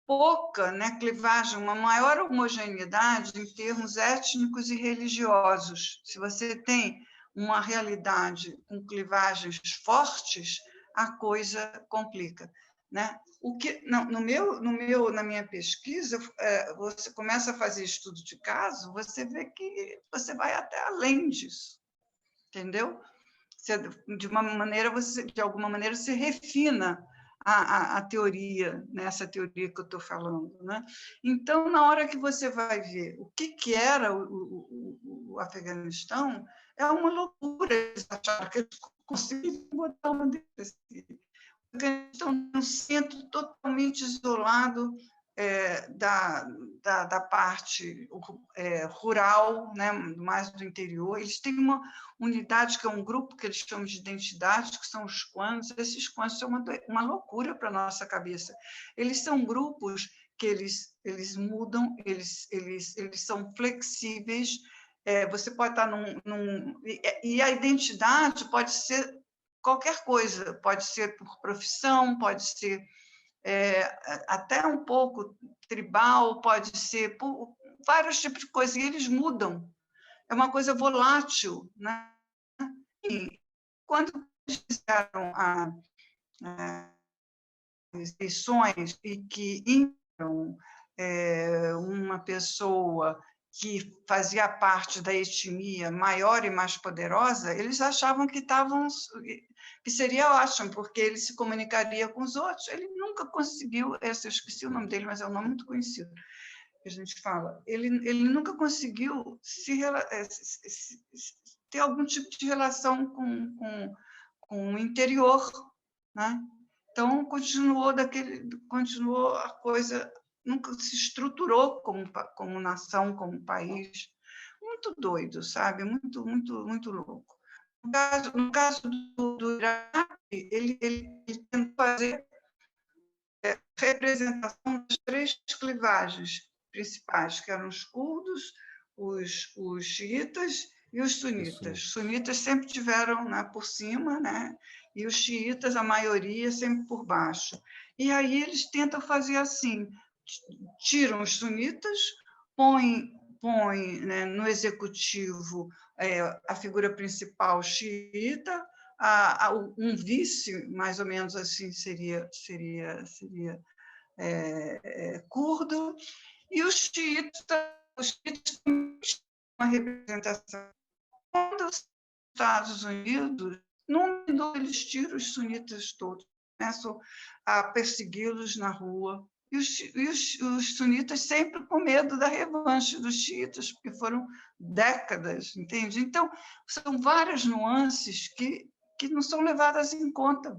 pouca, né, clivagem, uma maior homogeneidade em termos étnicos e religiosos. Se você tem uma realidade com clivagens fortes, a coisa complica, né? O que na minha pesquisa, você começa a fazer estudo de caso, você vê que você vai até além disso, entendeu? De alguma maneira você refina a teoria, nessa teoria que eu estou falando, né? Então, na hora que você vai ver o que era o Afeganistão, é uma loucura eles acharam que eles conseguiram botar uma desse. Estão num centro totalmente isolado da parte rural, né, mais do interior. Eles têm uma unidade que é um grupo que eles chamam de identidade, que são os quãs. Esses quãs são uma loucura para a nossa cabeça. Eles são grupos que eles mudam, eles são flexíveis. Você pode estar e a identidade pode ser qualquer coisa, pode ser por profissão, pode ser até um pouco tribal, pode ser por vários tipos de coisas, e eles mudam. É uma coisa volátil, né? E quando eles fizeram as eleições e que uma pessoa que fazia parte da etnia maior e mais poderosa, eles achavam que seria ótimo, porque ele se comunicaria com os outros. Ele nunca conseguiu, eu esqueci o nome dele, mas é um nome muito conhecido, que a gente fala. Ele nunca conseguiu ter algum tipo de relação com o interior, né? Então, continuou a coisa, nunca se estruturou como nação, como país. Muito doido, sabe? Muito, muito, muito louco. No caso do Iraque, ele tentou fazer representação das três clivagens principais, que eram os curdos, os xiitas e os sunitas. Os sunitas sempre tiveram, né, por cima, né, e os xiitas, a maioria, sempre por baixo. E aí eles tentam fazer assim, tiram os sunitas, põem né, no executivo a figura principal xiita, um vice, mais ou menos assim, seria curdo, e os xiitas têm uma representação. Quando os Estados Unidos, num minuto, eles tiram os sunitas todos, começam a persegui-los na rua, e os sunitas sempre com medo da revanche dos xiitas, porque foram décadas, entende? Então, são várias nuances que não são levadas em conta,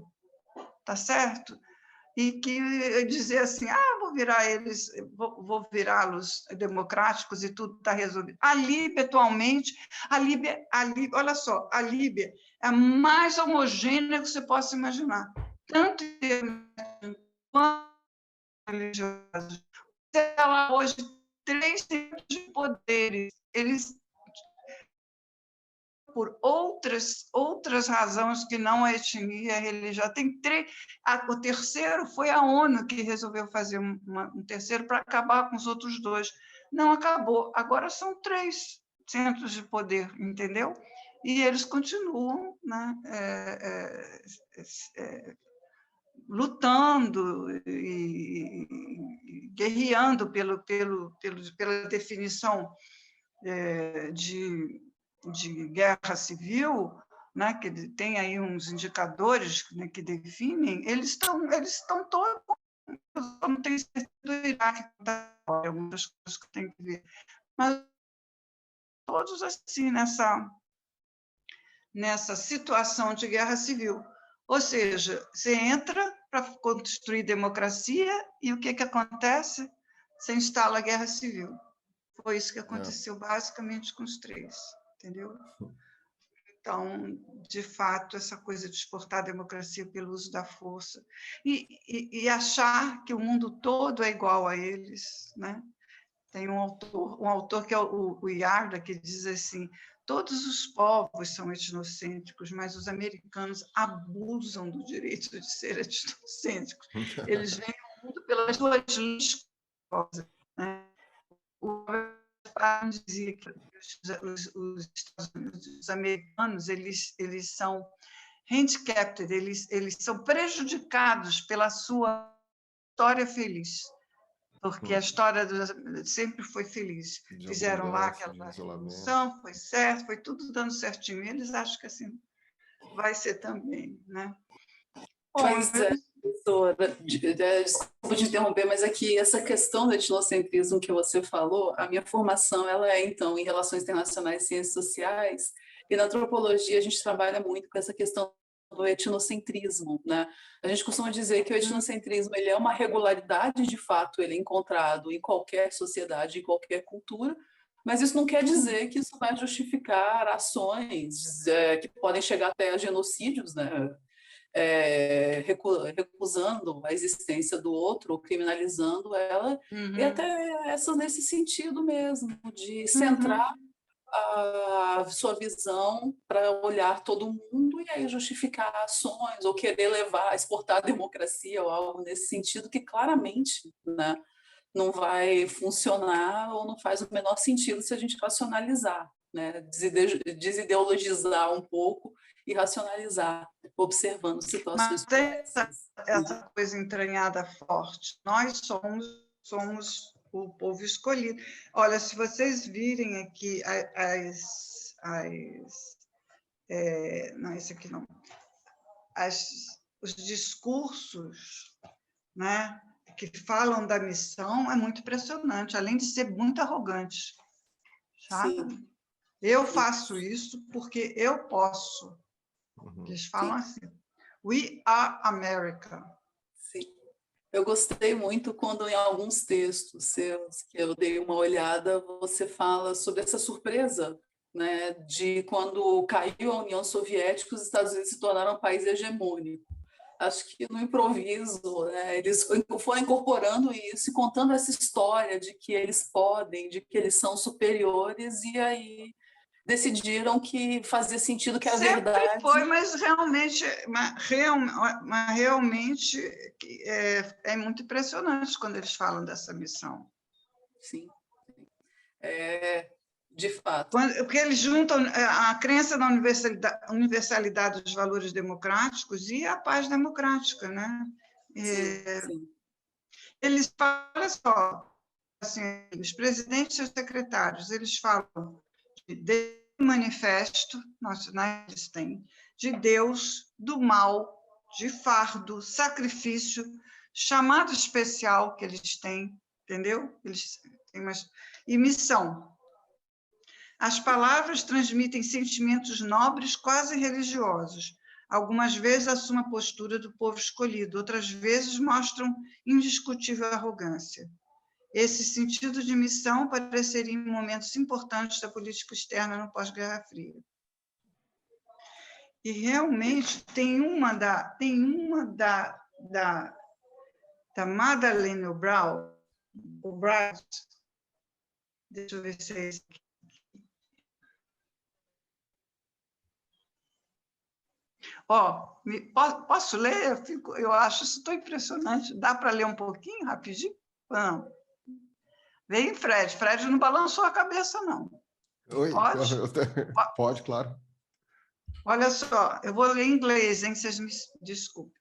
tá certo? E que dizer assim, vou virá-los democráticos e tudo está resolvido. A Líbia, atualmente, olha só, a Líbia é a mais homogênea que você possa imaginar, tanto em termos quanto religiosos. Ela hoje 3 centros de poderes, eles por outras razões que não a etnia, a religião. Tem 3. O terceiro foi a ONU que resolveu fazer um terceiro para acabar com os outros 2. Não acabou. Agora são 3 centros de poder, entendeu? E eles continuam, né, lutando e guerreando pela definição de guerra civil, né, que tem aí uns indicadores, né, que definem, eles estão todos, não tem certeza do Iraque, algumas coisas que tem que ver, mas todos assim nessa situação de guerra civil. Ou seja, você entra para construir democracia e o que acontece? Você instala a guerra civil. Foi isso que aconteceu basicamente com os três, entendeu? Então, de fato, essa coisa de exportar a democracia pelo uso da força e achar que o mundo todo é igual a eles, né? Tem um autor que é o Yarda, que diz assim: todos os povos são etnocêntricos, mas os americanos abusam do direito de ser etnocêntricos. Eles veem o mundo pelas suas leis, né? O dizia que os americanos eles são handicapped, eles são prejudicados pela sua história feliz, porque a história sempre foi feliz. Fizeram lá aquela revolução, foi certo, foi tudo dando certinho. Eles acham que assim vai ser também, né? Pois é, professora, desculpa te interromper, mas aqui essa questão do etnocentrismo que você falou, a minha formação ela é, então, em Relações Internacionais e Ciências Sociais, e na antropologia a gente trabalha muito com essa questão do etnocentrismo, né? A gente costuma dizer que o etnocentrismo ele é uma regularidade, de fato, ele é encontrado em qualquer sociedade, em qualquer cultura, mas isso não quer dizer que isso vai justificar ações que podem chegar até a genocídios, né? Recusando a existência do outro, ou criminalizando ela, e até essa nesse sentido mesmo, de centrar a sua visão para olhar todo mundo e aí justificar ações, ou querer exportar a democracia ou algo nesse sentido que claramente, né, não vai funcionar ou não faz o menor sentido se a gente racionalizar, né, desideologizar um pouco e racionalizar, observando situações. Mas tem essa coisa entranhada forte. Nós somos o povo escolhido. Olha, se vocês virem aqui não, esse aqui não. Os discursos, né, que falam da missão é muito impressionante, além de ser muito arrogante. Sabe? Sim. Eu faço isso porque eu posso. Eles falam assim: We are America. Sim. Eu gostei muito quando, em alguns textos seus, que eu dei uma olhada, você fala sobre essa surpresa, né, de quando caiu a União Soviética, os Estados Unidos se tornaram um país hegemônico. Acho que no improviso, né, eles foram incorporando isso e contando essa história de que eles podem, de que eles são superiores, e aí decidiram que fazia sentido, que a verdade... Sempre foi, mas realmente é muito impressionante quando eles falam dessa missão. Sim, de fato. Porque eles juntam a crença na universalidade dos valores democráticos e a paz democrática, né? Sim. Eles falam, olha só, assim, os presidentes e os secretários, eles falam de manifesto, eles têm, de Deus, do mal, de fardo, sacrifício, chamado especial que eles têm, entendeu? Eles têm e missão. As palavras transmitem sentimentos nobres, quase religiosos. Algumas vezes assumem a postura do povo escolhido, outras vezes mostram indiscutível arrogância. Esse sentido de missão apareceria em momentos importantes da política externa no pós-Guerra Fria. E realmente tem uma da Madeleine Albright, deixa eu ver se é esse aqui. Posso ler? Eu acho isso tão impressionante. Dá para ler um pouquinho, rapidinho? Não. Vem, Fred. Fred não balançou a cabeça, não. Oi? Pode, claro. Olha só, eu vou ler em inglês, hein? Vocês me desculpem.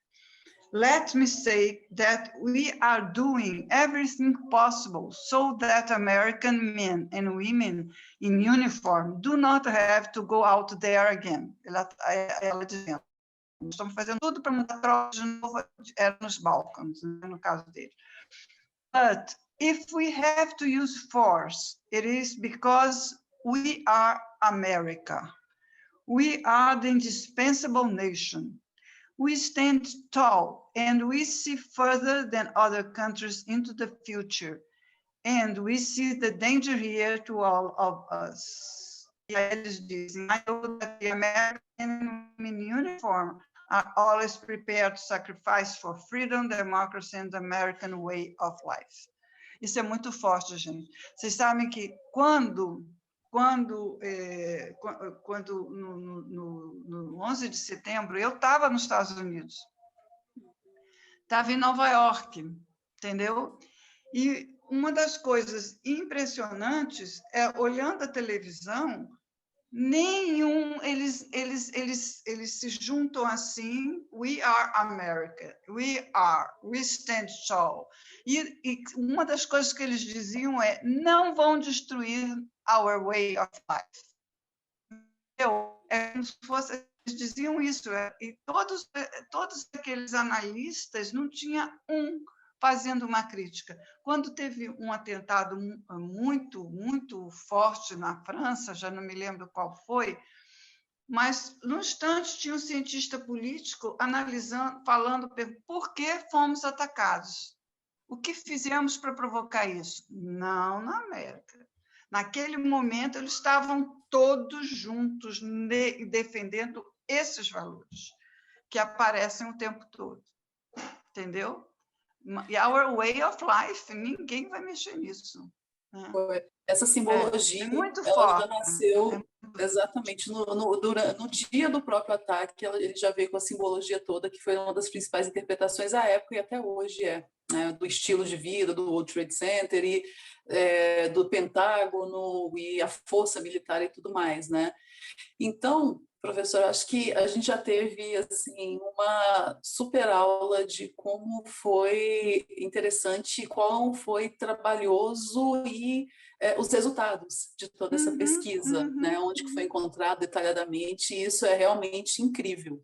Let me say that we are doing everything possible so that American men and women in uniform do not have to go out there again. Ela dizendo, estamos fazendo tudo para mudar a troca de novo, era nos Balcãs, no caso dele. But if we have to use force, it is because We are America. We are the indispensable nation. We stand tall and we see further than other countries into the future. And we see the danger here to all of us. E aí eles dizem, I know that the American in uniform are always prepared to sacrifice for freedom, democracy and the American way of life. Isso é muito forte, gente. Vocês sabem que quando no 11 de setembro, eu estava nos Estados Unidos, estava em Nova York, entendeu? E uma das coisas impressionantes é, olhando a televisão, eles se juntam assim, we are America, we stand tall. E uma das coisas que eles diziam é, não vão destruir our way of life. É como se fosse, eles diziam isso, e todos aqueles analistas, não tinha um fazendo uma crítica. Quando teve um atentado muito forte na França, já não me lembro qual foi, mas, no instante, tinha um cientista político analisando, falando por que fomos atacados. O que fizemos para provocar isso? Não na América. Naquele momento, eles estavam todos juntos defendendo esses valores que aparecem o tempo todo. Entendeu? E our way of life, ninguém vai mexer nisso. Essa simbologia, muito ela forte. já nasceu exatamente no dia do próprio ataque, ele já veio com a simbologia toda, que foi uma das principais interpretações à época e até hoje né, do estilo de vida do World Trade Center e do Pentágono e a força militar e tudo mais, né? Então, professor, acho que a gente já teve assim uma super aula de como foi interessante, qual foi trabalhoso e os resultados de toda essa pesquisa, né? Onde que foi encontrado detalhadamente, e isso é realmente incrível.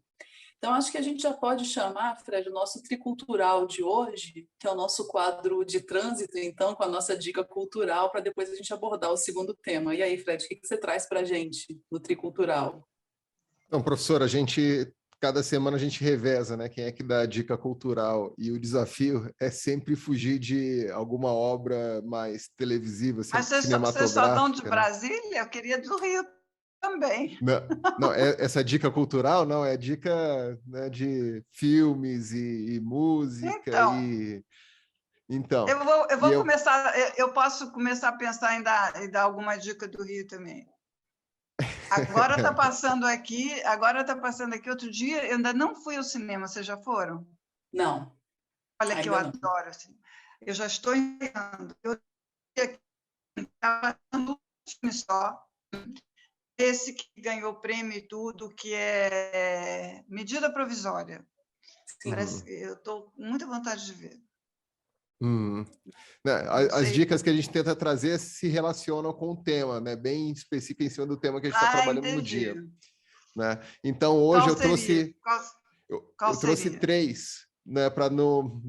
Então, acho que a gente já pode chamar, Fred, o nosso tricultural de hoje, que é o nosso quadro de trânsito, então, com a nossa dica cultural, para depois a gente abordar o segundo tema. E aí, Fred, o que você traz para a gente no tricultural? Então, professor, cada semana a gente reveza, né? Quem é que dá a dica cultural, e o desafio é sempre fugir de alguma obra mais televisiva, cinematográfica. Mas vocês só dão de Brasília? Eu queria do Rio também. Não, essa dica cultural não, é dica, né, de filmes e música. Então, eu posso começar a pensar em dar alguma dica do Rio também. Agora está passando aqui, outro dia, eu ainda não fui ao cinema, vocês já foram? Não. Olha que eu adoro, assim. Eu já estou entrando. Eu estava no filme só, esse que ganhou prêmio e tudo, que é Medida Provisória. Eu estou com muita vontade de ver. As dicas que a gente tenta trazer se relacionam com o tema, né? Bem específico em cima do tema que a gente está trabalhando no dia. Né? Então, hoje eu trouxe 3, né? Para não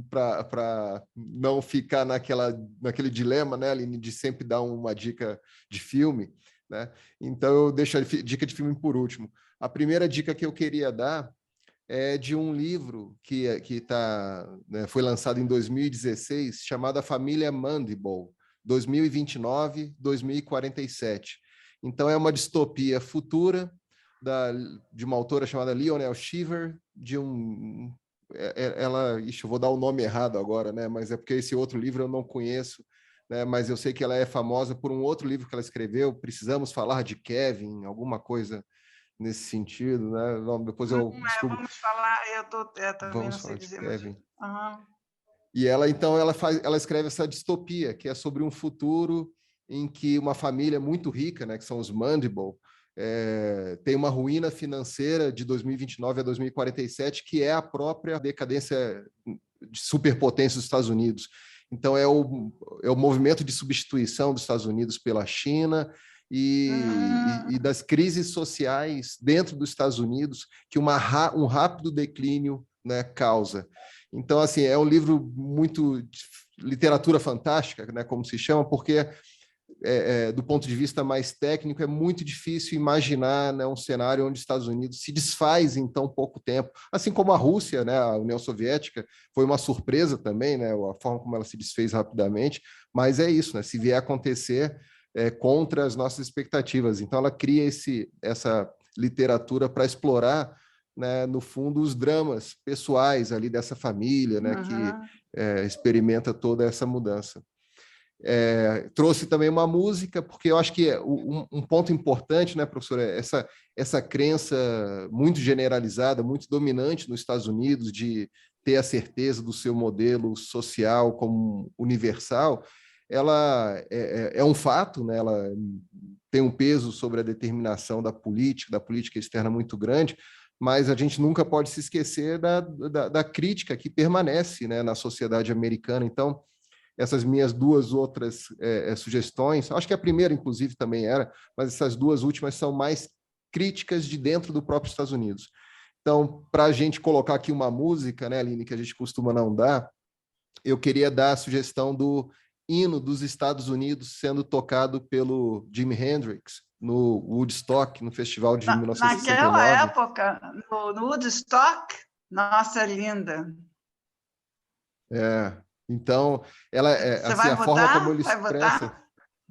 ficar naquele dilema, né, Aline, de sempre dar uma dica de filme. Né? Então, eu deixo a dica de filme por último. A primeira dica que eu queria dar é de um livro que né, foi lançado em 2016, chamado A Família Mandible, 2029-2047. Então, é uma distopia futura de uma autora chamada Lionel Shriver, eu vou dar o nome errado agora, né? Mas é porque esse outro livro eu não conheço, né? Mas eu sei que ela é famosa por um outro livro que ela escreveu, Precisamos Falar de Kevin, alguma coisa nesse sentido, né? Depois eu descubro. Vamos falar, também não sei dizer. Kevin. E ela escreve essa distopia, que é sobre um futuro em que uma família muito rica, né, que são os Mandible, tem uma ruína financeira de 2029 a 2047, que é a própria decadência de superpotência dos Estados Unidos. Então, é o movimento de substituição dos Estados Unidos pela China e das crises sociais dentro dos Estados Unidos que um rápido declínio, né, causa. Então, assim, é um livro muito literatura fantástica, né, como se chama, porque do ponto de vista mais técnico, é muito difícil imaginar, né, um cenário onde os Estados Unidos se desfaz em tão pouco tempo, assim como a Rússia, né, a União Soviética, foi uma surpresa também, né, a forma como ela se desfez rapidamente, mas é isso, né, se vier a acontecer contra as nossas expectativas. Então, ela cria essa literatura para explorar, né, no fundo, os dramas pessoais ali dessa família, né, que experimenta toda essa mudança. Trouxe também uma música, porque eu acho que um ponto importante, né, professora, essa crença muito generalizada, muito dominante nos Estados Unidos de ter a certeza do seu modelo social como universal, ela é um fato, né, ela tem um peso sobre a determinação da política externa muito grande, mas a gente nunca pode se esquecer da crítica que permanece, né, na sociedade americana. Então, essas minhas duas outras sugestões, acho que a primeira, inclusive, também era, mas essas duas últimas são mais críticas de dentro do próprio Estados Unidos. Então, para a gente colocar aqui uma música, né, Aline, que a gente costuma não dar, eu queria dar a sugestão do hino dos Estados Unidos sendo tocado pelo Jimi Hendrix no Woodstock, no festival de 1969. Naquela época, no Woodstock, nossa, linda. Então, ela assim, a forma como ele expressa,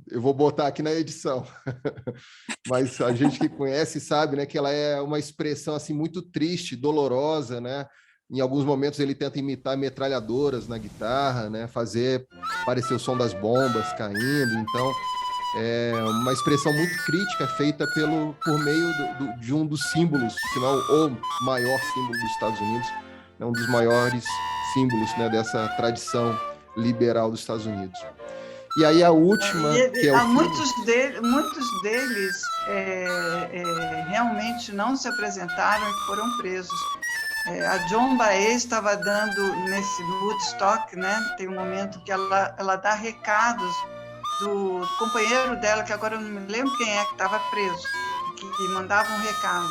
eu vou botar aqui na edição, mas a gente que conhece sabe, né, que ela é uma expressão assim muito triste, dolorosa, né? Em alguns momentos ele tenta imitar metralhadoras na guitarra, né? Fazer parecer o som das bombas caindo. Então, é uma expressão muito crítica feita por meio de um dos símbolos, se não o maior símbolo dos Estados Unidos, é um dos maiores símbolos, né, dessa tradição liberal dos Estados Unidos. E aí a última, que é o muitos deles realmente não se apresentaram e foram presos. A Joan Baez estava dando nesse Woodstock, né? Tem um momento que ela dá recados do companheiro dela, que agora eu não me lembro quem é, que estava preso, que mandava um recado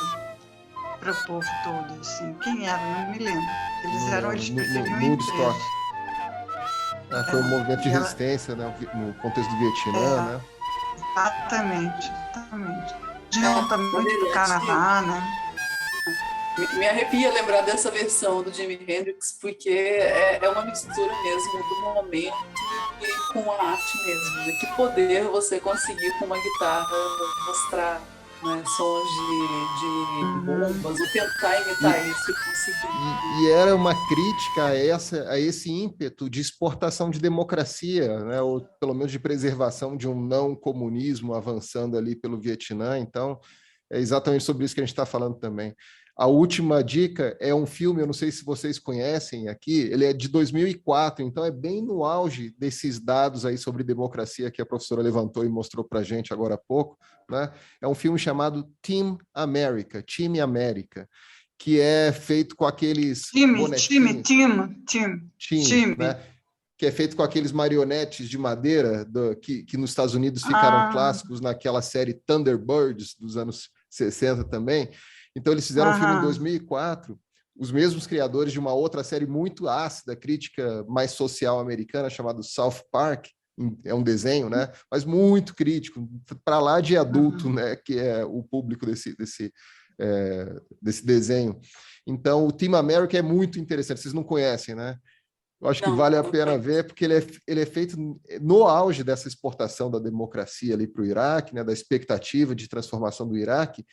para o povo todo, assim. Quem era? Não me lembro. Eles preferiam ir presos. Foi um movimento de resistência, né, no contexto do Vietnã, né? Exatamente. Junta muito do Canadá, né? Me arrepia lembrar dessa versão do Jimi Hendrix, porque é uma mistura mesmo do momento e com a arte mesmo. Né? Que poder você conseguir com uma guitarra mostrar, né, sons de bombas, ou tentar imitar isso e conseguir. E era uma crítica a esse ímpeto de exportação de democracia, né, ou pelo menos de preservação de um não comunismo avançando ali pelo Vietnã. Então, é exatamente sobre isso que a gente está falando também. A última dica é um filme, eu não sei se vocês conhecem aqui, ele é de 2004, então é bem no auge desses dados aí sobre democracia que a professora levantou e mostrou para a gente agora há pouco, né? É um filme chamado Team America, Time América, que é feito com aqueles bonequinhos. Time. Né? Que é feito com aqueles marionetes de madeira que nos Estados Unidos ficaram clássicos naquela série Thunderbirds dos anos 60 também. Então, eles fizeram um filme em 2004, os mesmos criadores de uma outra série muito ácida, crítica mais social americana, chamada South Park, é um desenho, né? Mas muito crítico, para lá de adulto, né? Que é o público desse desenho. Então, o Team America é muito interessante, vocês não conhecem, né? Eu acho que vale a pena ver, porque ele é feito no auge dessa exportação da democracia ali para o Iraque, né? Da expectativa de transformação do Iraque,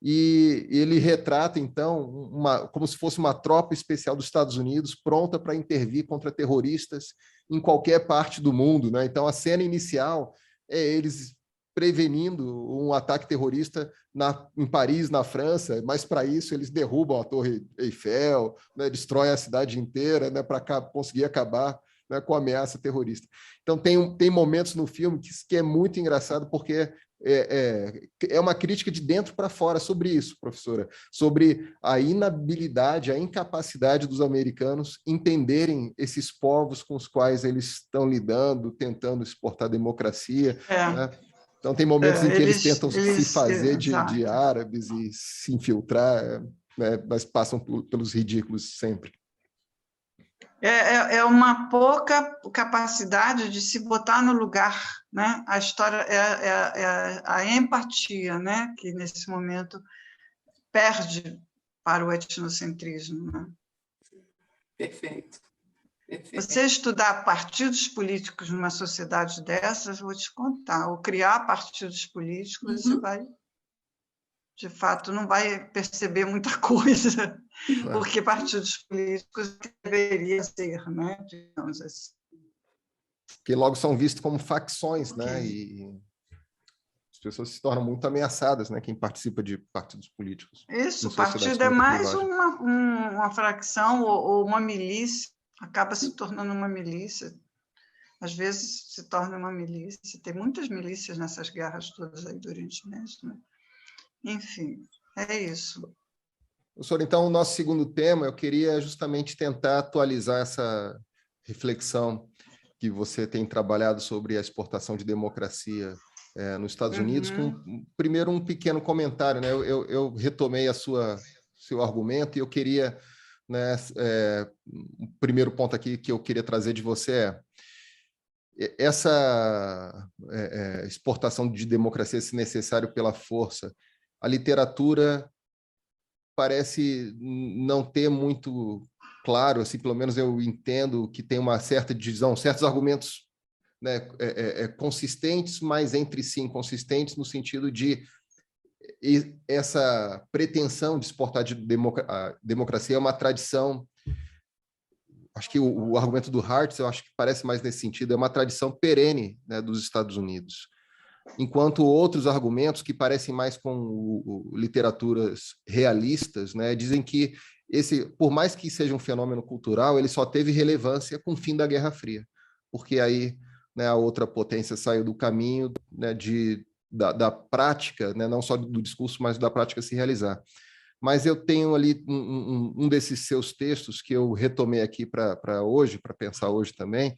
e ele retrata, então, como se fosse uma tropa especial dos Estados Unidos pronta para intervir contra terroristas em qualquer parte do mundo, né? Então, a cena inicial é eles prevenindo um ataque terrorista em Paris, na França, mas para isso eles derrubam a Torre Eiffel, né? Destroem a cidade inteira, né? Para conseguir acabar, né, com a ameaça terrorista. Então, tem momentos no filme que é muito engraçado, porque é uma crítica de dentro para fora sobre isso, professora, sobre a inabilidade, a incapacidade dos americanos entenderem esses povos com os quais eles estão lidando, tentando exportar democracia. Né? Então, tem momentos em que eles tentam se fazer de árabes e se infiltrar, né? Mas passam pelos ridículos sempre. É uma pouca capacidade de se botar no lugar, né? A história é a empatia, né? Que nesse momento perde para o etnocentrismo, né? Perfeito. Você estudar partidos políticos numa sociedade dessas, vou te contar, ou criar partidos políticos, você vai, de fato, não vai perceber muita coisa, porque partidos políticos deveriam ser, né? Digamos assim. Que logo são vistos como facções, né? E as pessoas se tornam muito ameaçadas, né? Quem participa de partidos políticos. Isso, o partido é mais uma fracção ou uma milícia, acaba se tornando uma milícia. Às vezes se torna uma milícia. Tem muitas milícias nessas guerras todas aí do Oriente Médio, né? Enfim, é isso. Professor, então, o nosso segundo tema, eu queria justamente tentar atualizar essa reflexão que você tem trabalhado sobre a exportação de democracia nos Estados Unidos, com primeiro um pequeno comentário, né? Eu retomei seu argumento e eu queria, né, o primeiro ponto aqui que eu queria trazer de você essa exportação de democracia, se necessário pela força. A literatura parece não ter muito claro, assim, pelo menos eu entendo que tem uma certa divisão, certos argumentos, né, consistentes, mas entre si inconsistentes, no sentido de essa pretensão de exportar a democracia é uma tradição. Acho que o argumento do Hartz, eu acho que parece mais nesse sentido, é uma tradição perene, né, dos Estados Unidos. Enquanto outros argumentos que parecem mais com literaturas realistas, né, dizem que por mais que seja um fenômeno cultural, ele só teve relevância com o fim da Guerra Fria, porque aí, né, a outra potência saiu do caminho, né, da prática, né, não só do discurso, mas da prática se realizar. Mas eu tenho ali um desses seus textos que eu retomei aqui para hoje, para pensar hoje também,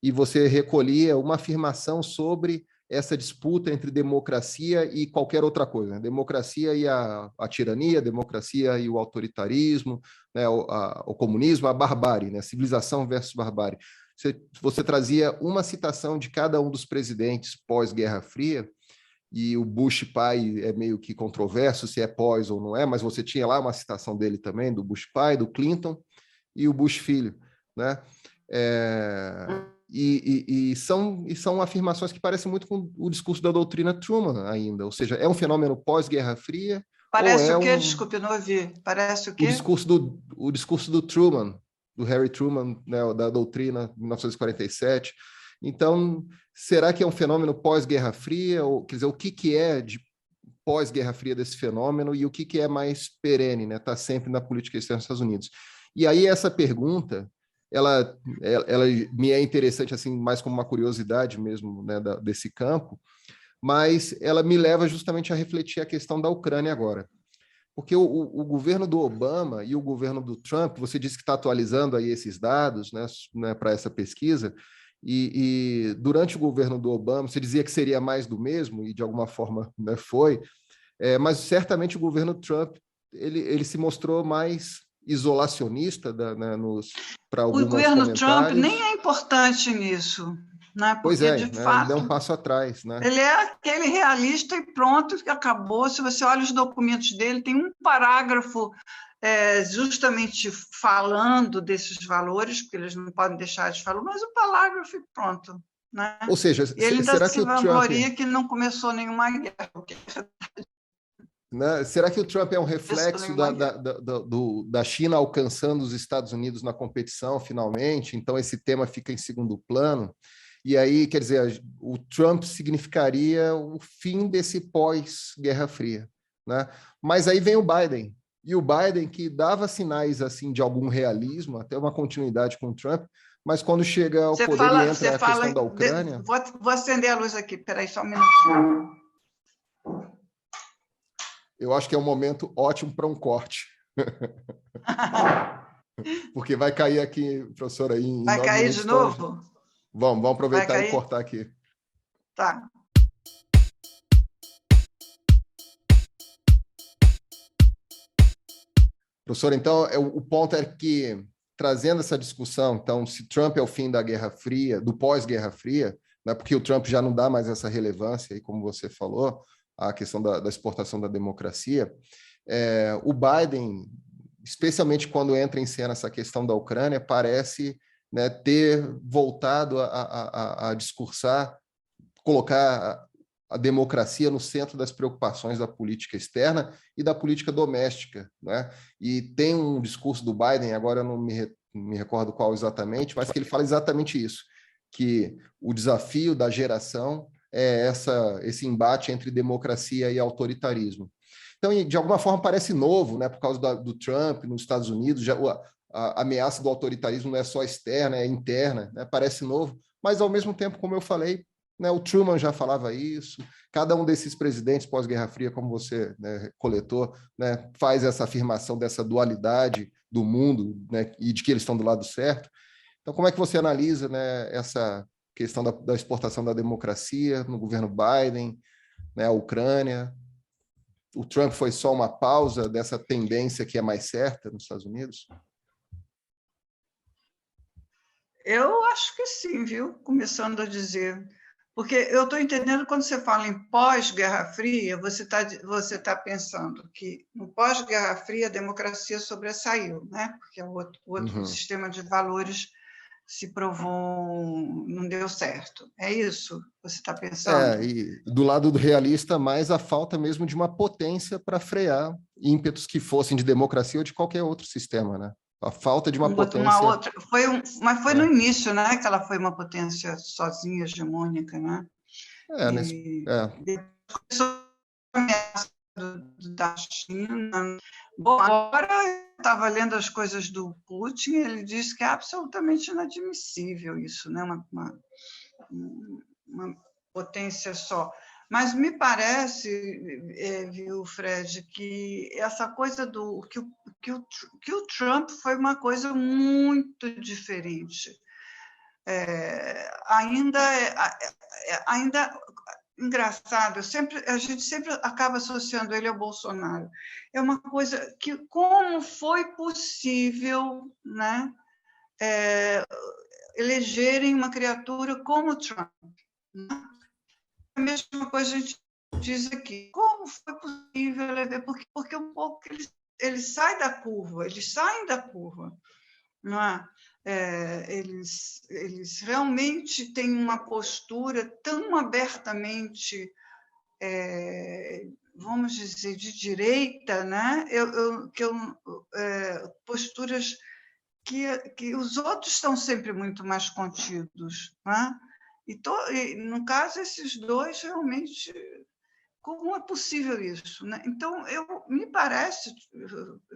e você recolhia uma afirmação sobre essa disputa entre democracia e qualquer outra coisa, né? Democracia e a tirania, democracia e o autoritarismo, né? O comunismo, a barbárie, né? Civilização versus barbárie. Você trazia uma citação de cada um dos presidentes pós-Guerra Fria, e o Bush pai é meio que controverso se é pós ou não é, mas você tinha lá uma citação dele também, do Bush pai, do Clinton e o Bush filho, né? São afirmações que parecem muito com o discurso da doutrina Truman ainda, ou seja, é um fenômeno pós-Guerra Fria. Parece o quê? Desculpe, não ouvi. Parece o quê? O discurso do Truman, do Harry Truman, né, da doutrina, 1947. Então, será que é um fenômeno pós-Guerra Fria? Ou, quer dizer, o que é de pós-Guerra Fria desse fenômeno e o que é mais perene, né? Está sempre na política externa dos Estados Unidos. E aí essa pergunta, ela me é interessante, assim, mais como uma curiosidade mesmo, né, desse campo, mas ela me leva justamente a refletir a questão da Ucrânia agora. Porque o governo do Obama e o governo do Trump, você disse que está atualizando aí esses dados, né, para essa pesquisa, e durante o governo do Obama, você dizia que seria mais do mesmo, e de alguma forma, né, foi, mas certamente o governo Trump ele se mostrou mais isolacionista, né, para alguns comentários. O governo Trump nem é importante nisso, né? Porque, pois é, de né, fato, ele deu um passo atrás. Né? Ele é aquele realista e pronto, que acabou. Se você olha os documentos dele, tem um parágrafo justamente falando desses valores, porque eles não podem deixar de falar, mas o parágrafo e pronto. Né? Ou seja, e ele ainda será se que o vangloria Trump... que não começou nenhuma guerra. Né? Será que o Trump é um reflexo da China alcançando os Estados Unidos na competição, finalmente? Então, esse tema fica em segundo plano. E aí, quer dizer, o Trump significaria o fim desse pós-Guerra Fria. Né? Mas aí vem o Biden. E o Biden, que dava sinais assim de algum realismo, até uma continuidade com o Trump, mas quando chega ao poder e entra a questão da Ucrânia... Vou acender a luz aqui, peraí, só um minutinho. Eu acho que é um momento ótimo para um corte. Porque vai cair aqui, professora, aí... Vai cair de novo? Vamos aproveitar e cortar aqui. Tá. Professor, então, o ponto é que trazendo essa discussão, então, se Trump é o fim da Guerra Fria, do pós-Guerra Fria, né, porque o Trump já não dá mais essa relevância, aí, como você falou, a questão da exportação da democracia, o Biden, especialmente quando entra em cena essa questão da Ucrânia, parece, né, ter voltado a discursar, colocar a democracia no centro das preocupações da política externa e da política doméstica, né? E tem um discurso do Biden, agora eu não me recordo qual exatamente, mas que ele fala exatamente isso, que o desafio da geração é esse embate entre democracia e autoritarismo. Então, de alguma forma, parece novo, né? Por causa do Trump nos Estados Unidos, a ameaça do autoritarismo não é só externa, é interna, né? Parece novo, mas, ao mesmo tempo, como eu falei, né, o Truman já falava isso, cada um desses presidentes pós-Guerra Fria, como você, né, coletou, né, faz essa afirmação dessa dualidade do mundo, né, e de que eles estão do lado certo. Então, como é que você analisa, né, essa questão da exportação da democracia no governo Biden, né, a Ucrânia? O Trump foi só uma pausa dessa tendência que é mais certa nos Estados Unidos? Eu acho que sim, viu? Começando a dizer. Porque eu estou entendendo, quando você fala em pós-Guerra Fria, você tá pensando que no pós-Guerra Fria a democracia sobressaiu, né? Porque o outro sistema de valores se provou, não deu certo. É isso que você está pensando? E do lado do realista, mais a falta mesmo de uma potência para frear ímpetos que fossem de democracia ou de qualquer outro sistema, né? A falta de uma potência... Mas foi no início, né, que ela foi uma potência sozinha, hegemônica, né? Depois a ameaça da China. Bom, agora eu estava lendo as coisas do Putin, ele disse que é absolutamente inadmissível isso, né? Uma potência só. Mas me parece, viu, Fred, que essa coisa que o Trump foi uma coisa muito diferente. Ainda engraçado, a gente sempre acaba associando ele ao Bolsonaro. É uma coisa que, como foi possível, né, elegerem uma criatura como Trump, né? A mesma coisa a gente diz aqui. Como foi possível eleger? Porque um pouco eles saem da curva, eles saem da curva, não é? Eles realmente têm uma postura tão abertamente, vamos dizer, de direita, né? Posturas que os outros estão sempre muito mais contidos, né? E, no caso, esses dois realmente... Como é possível isso, né? Então, me parece,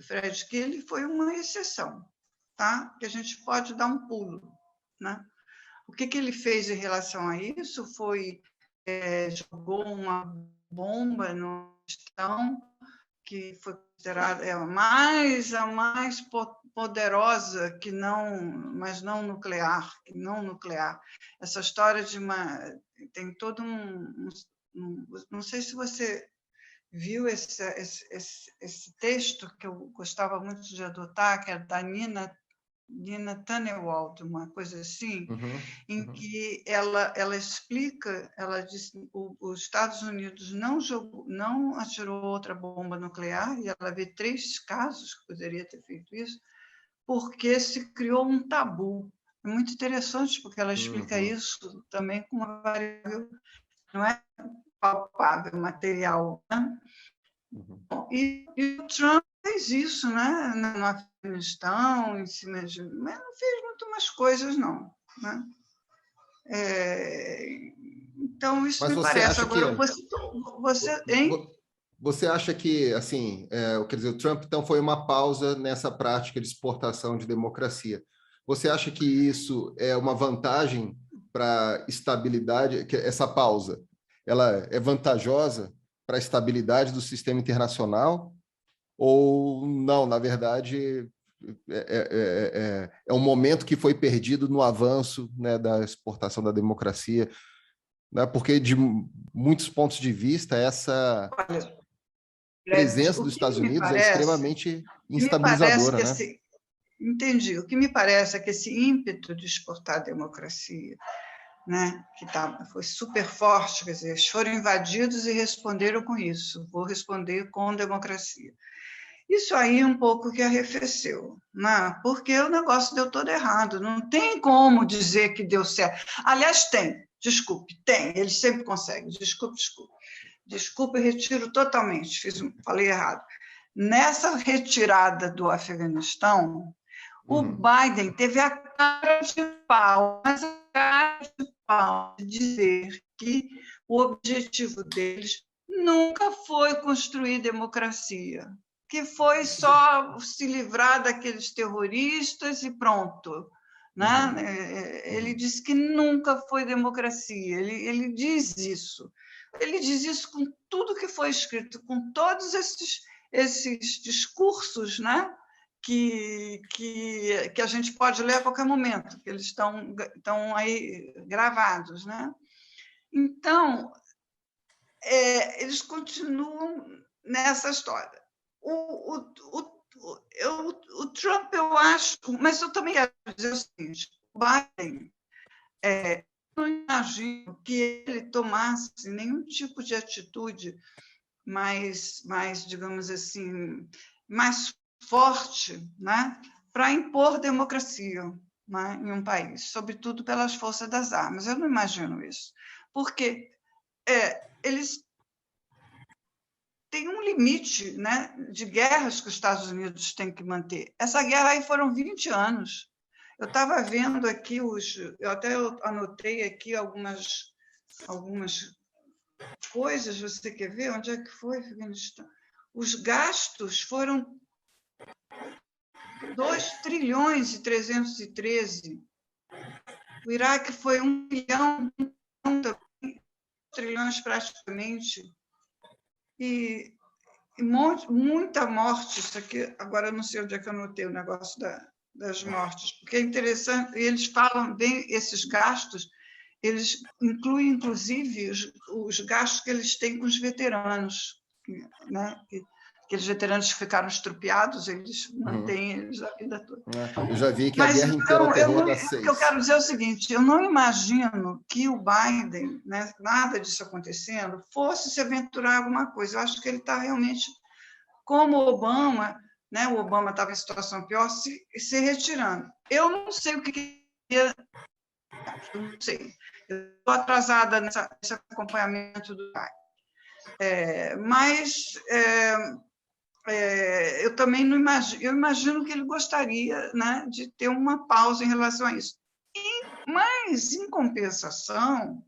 Fred, que ele foi uma exceção, tá? Que a gente pode dar um pulo, né? O que ele fez em relação a isso foi jogou uma bomba no questão que foi considerada a mais poderosa, mas não nuclear, Essa história tem todo não sei se você viu esse texto que eu gostava muito de adotar, que é da Nina Tannenwald, uma coisa assim, em que ela explica, ela diz que os Estados Unidos não atirou outra bomba nuclear, e ela vê 3 casos que poderia ter feito isso, porque se criou um tabu. É muito interessante, porque ela explica isso também com uma variável, não é palpável, material, né? E o Trump fez isso, né? No Afeganistão, em cima mas não fez muito mais coisas, não, né? Então, isso mas me parece. Agora, você acha que, assim, quer dizer, o Trump, então, foi uma pausa nessa prática de exportação de democracia. Você acha que isso é uma vantagem para estabilidade, que essa pausa, ela é vantajosa para a estabilidade do sistema internacional, ou não, na verdade, é um momento que foi perdido no avanço, né, da exportação da democracia, né, porque, de muitos pontos de vista, essa presença dos Estados Unidos é extremamente instabilizadora, né? entendi. O que me parece é que esse ímpeto de exportar a democracia, né, foi super forte, quer dizer, eles foram invadidos e responderam com isso. Vou responder com democracia. Isso aí um pouco que arrefeceu, né? Porque o negócio deu todo errado. Não tem como dizer que deu certo. Aliás, tem. Desculpe, tem. Eles sempre conseguem. Desculpe. Desculpe, eu retiro totalmente. Falei errado. Nessa retirada do Afeganistão, o Biden teve a cara de pau, mas a cara de pau de dizer que o objetivo deles nunca foi construir democracia, que foi só se livrar daqueles terroristas e pronto. Né? Ele disse que nunca foi democracia, ele diz isso. Ele diz isso com tudo que foi escrito, com todos esses discursos, né? que a gente pode ler a qualquer momento, que eles estão aí gravados. Né? Então, eles continuam nessa história. O Trump, eu acho, mas eu também quero dizer o seguinte, o Biden, não imagino que ele tomasse nenhum tipo de atitude mais digamos assim, mais forte, né, para impor democracia, né, em um país, sobretudo pelas forças das armas. Eu não imagino isso, porque eles têm um limite, né, de guerras que os Estados Unidos têm que manter. Essa guerra aí foram 20 anos. Eu estava vendo aqui eu até anotei aqui algumas coisas. Você quer ver onde é que foi? Os gastos foram 2,313 trilhões. O Iraque foi 1 bilhão, trilhões praticamente. E muita morte. Isso aqui, agora eu não sei onde é que eu anotei o negócio das mortes, porque é interessante, eles falam bem, esses gastos, eles incluem, inclusive, os gastos que eles têm com os veteranos, né? Aqueles veteranos que ficaram estrupiados, eles mantêm eles a vida toda. Eu já vi que a guerra inteira terror dá 6. O que eu quero dizer é o seguinte, eu não imagino que o Biden, né, nada disso acontecendo, fosse se aventurar em alguma coisa. Eu acho que ele está realmente, como o Obama, né, o Obama estava em situação pior, se retirando. Eu não sei o que eu não sei. Eu estou atrasada nesse acompanhamento do Biden. Mas eu também não imagino. Eu imagino que ele gostaria, né, de ter uma pausa em relação a isso. Mas, em compensação,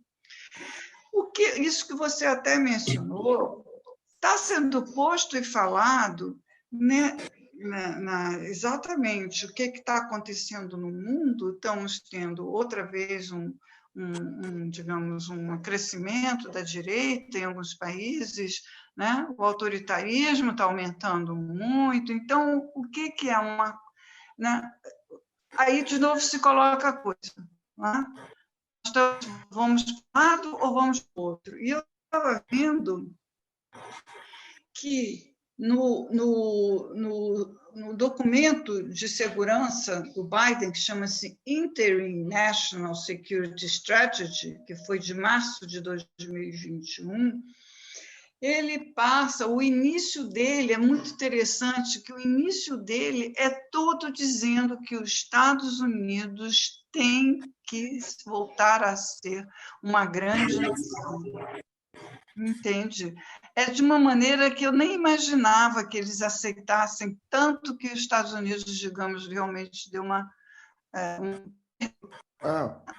isso que você até mencionou está sendo posto e falado, né, exatamente o que está acontecendo no mundo. Estamos tendo outra vez digamos, um crescimento da direita em alguns países, né? O autoritarismo está aumentando muito. Então, o que é uma... Né? Aí, de novo, se coloca a coisa. Né? Vamos para um lado ou vamos para o outro? E eu estava vendo que no documento de segurança do Biden, que chama-se Interim National Security Strategy, que foi de março de 2021, ele passa, o início dele é muito interessante, que o início dele é todo dizendo que os Estados Unidos têm que voltar a ser uma grande nação. Entende? É de uma maneira que eu nem imaginava que eles aceitassem, tanto que os Estados Unidos, digamos, realmente deu uma...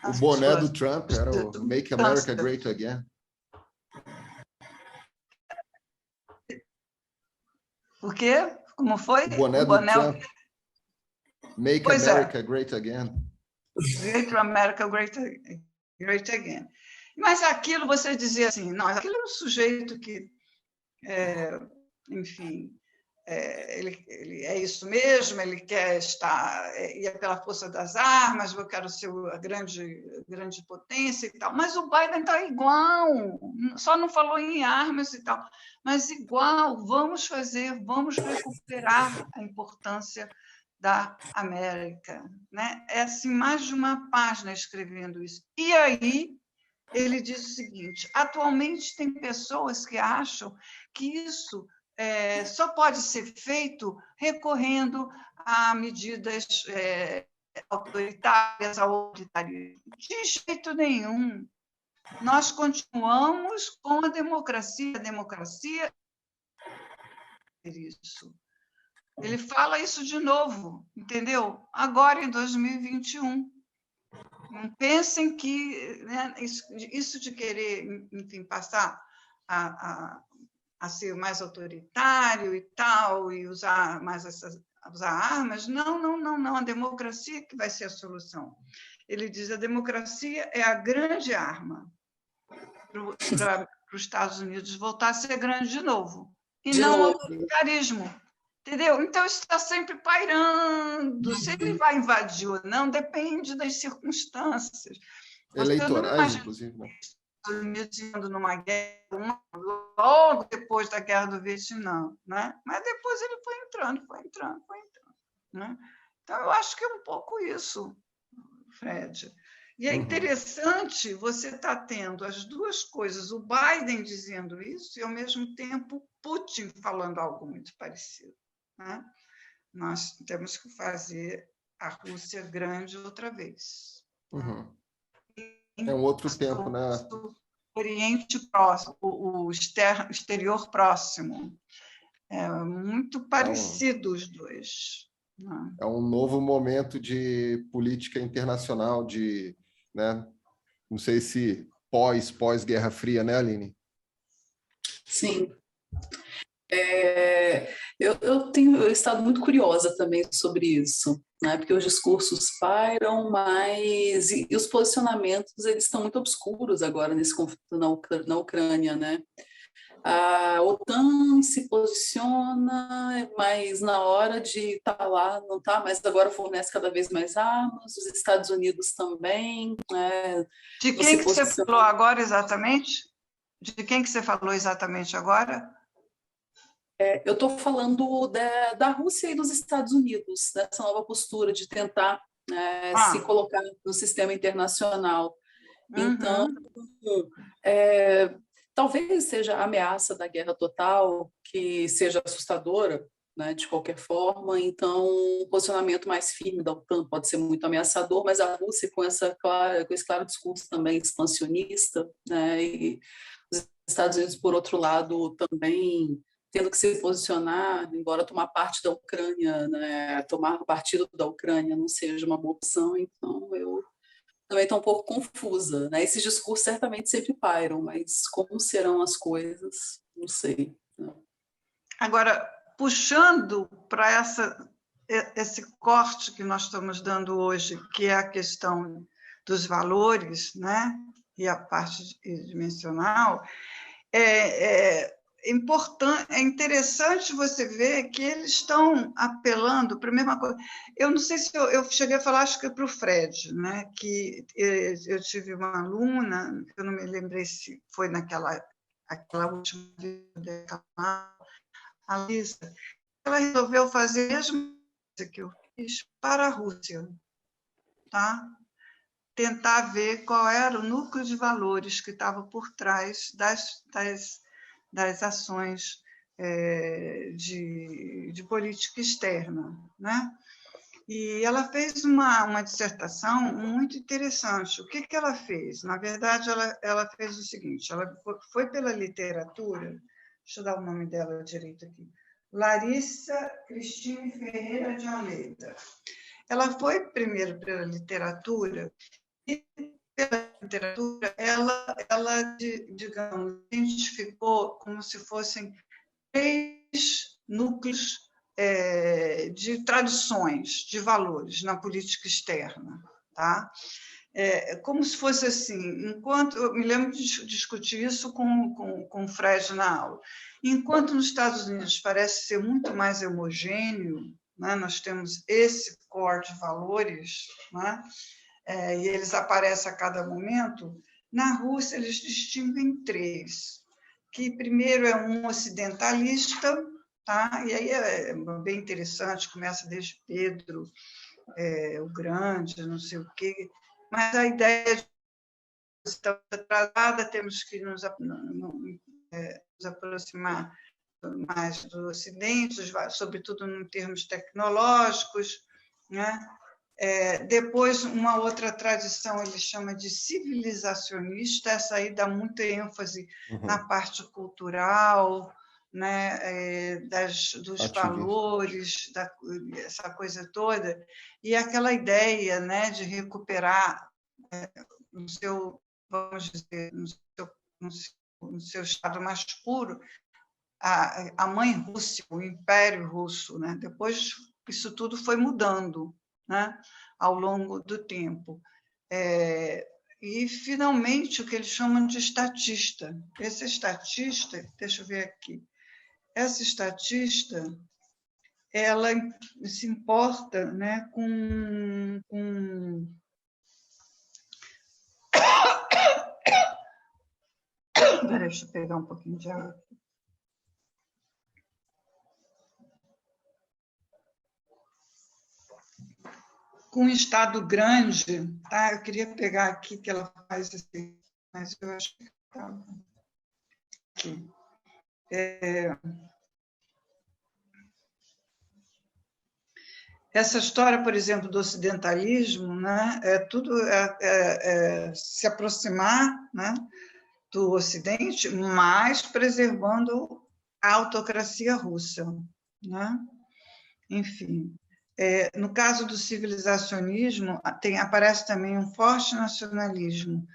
o boné do Trump era o Make America Great Again. O quê? Como foi? O boné do Trump. Make America Great Again. Great America Great Again. Mas aquilo, você dizia assim, não, aquilo é um sujeito que, enfim, ele é isso mesmo, ele quer ir pela força das armas, eu quero ser a grande potência e tal. Mas o Biden está igual, só não falou em armas e tal, mas igual, vamos recuperar a importância da América, né? É assim, mais de uma página escrevendo isso. E aí ele diz o seguinte: atualmente tem pessoas que acham que isso só pode ser feito recorrendo a medidas autoritárias, ao autoritarismo. De jeito nenhum. Nós continuamos com a democracia. A democracia é isso. Ele fala isso de novo, entendeu? Agora, em 2021. Não pensem que, né, isso de querer, enfim, passar a ser mais autoritário e tal, e usar mais usar armas. Não. A democracia que vai ser a solução. Ele diz: a democracia é a grande arma para os Estados Unidos voltar a ser grande de novo, e não o autoritarismo. Entendeu? Então, isso está sempre pairando. Se ele vai invadir ou não, depende das circunstâncias. Eleitorais, inclusive. Né? Os Estados Unidos indo numa guerra, logo depois da Guerra do Vietnã, né? Mas depois ele foi entrando. Né? Então, eu acho que é um pouco isso, Fred. E é interessante você estar tendo as duas coisas, o Biden dizendo isso e, ao mesmo tempo, Putin falando algo muito parecido. Né? Nós temos que fazer a Rússia grande outra vez. É um outro tempo, né? O Oriente Próximo, o exterior próximo. É muito parecido os dois. Né? É um novo momento de política internacional, né? Não sei se pós-Guerra Fria, né, Aline? Sim. Eu tenho estado muito curiosa também sobre isso, né? Porque os discursos pairam, mas e os posicionamentos eles estão muito obscuros agora nesse conflito na Ucrânia, né? A OTAN se posiciona, mas na hora de estar lá, não está, mas agora fornece cada vez mais armas, os Estados Unidos também. De quem que você falou agora exatamente? De quem que você falou exatamente agora? Eu estou falando da Rússia e dos Estados Unidos, dessa nova postura de tentar se colocar no sistema internacional. Então, talvez seja a ameaça da guerra total, que seja assustadora, né, de qualquer forma. Então, um posicionamento mais firme da OTAN pode ser muito ameaçador, mas a Rússia, com esse claro discurso também expansionista, né, e os Estados Unidos, por outro lado, também tendo que se posicionar, embora tomar parte da Ucrânia, né, tomar partido da Ucrânia não seja uma boa opção, então eu também estou um pouco confusa. Né? Esses discursos certamente sempre pairam, mas como serão as coisas, não sei. Agora, puxando para esse corte que nós estamos dando hoje, que é a questão dos valores, né, e a parte dimensional, é interessante você ver que eles estão apelando para a mesma coisa. Eu não sei se eu cheguei a falar, acho que para o Fred, né? Que eu tive uma aluna, eu não me lembrei se foi aquela última vida, a Lisa, ela resolveu fazer a mesma coisa que eu fiz para a Rússia, tá? Tentar ver qual era o núcleo de valores que estava por trás das ações de política externa, né? E ela fez uma dissertação muito interessante. O que ela fez? Na verdade, ela fez o seguinte, ela foi pela literatura, deixa eu dar o nome dela direito aqui, Larissa Cristine Ferreira de Almeida. Ela foi primeiro pela literatura e pela literatura, ela, digamos, identificou como se fossem 3 núcleos de tradições, de valores na política externa. Tá? Como se fosse assim, eu me lembro de discutir isso com o Fred na aula, enquanto nos Estados Unidos parece ser muito mais homogêneo, né? Nós temos esse core de valores, né? E eles aparecem a cada momento. Na Rússia, eles distinguem 3, que primeiro é um ocidentalista, tá? E aí é bem interessante, começa desde Pedro o Grande, não sei o quê, mas a ideia de estar atrasada, temos que nos aproximar mais do Ocidente, sobretudo em termos tecnológicos, né? Depois, uma outra tradição, ele chama de civilizacionista, essa aí dá muita ênfase na parte cultural, né? Dos valores, essa coisa toda, e aquela ideia, né, de recuperar no seu, vamos dizer, no seu estado mais puro, a mãe Rússia, o Império Russo, né? Depois isso tudo foi mudando, né, ao longo do tempo. E, finalmente, o que eles chamam de estatista. Esse estatista, deixa eu ver aqui, essa estatista, ela se importa, né, com deixa eu pegar um pouquinho de água aqui. Com um Estado grande, tá? Eu queria pegar aqui que ela faz assim, mas eu acho que estava aqui. Essa história, por exemplo, do ocidentalismo, né, se aproximar, né, do Ocidente, mas preservando a autocracia russa, né? Enfim. No caso do civilizacionismo, aparece também um forte nacionalismo,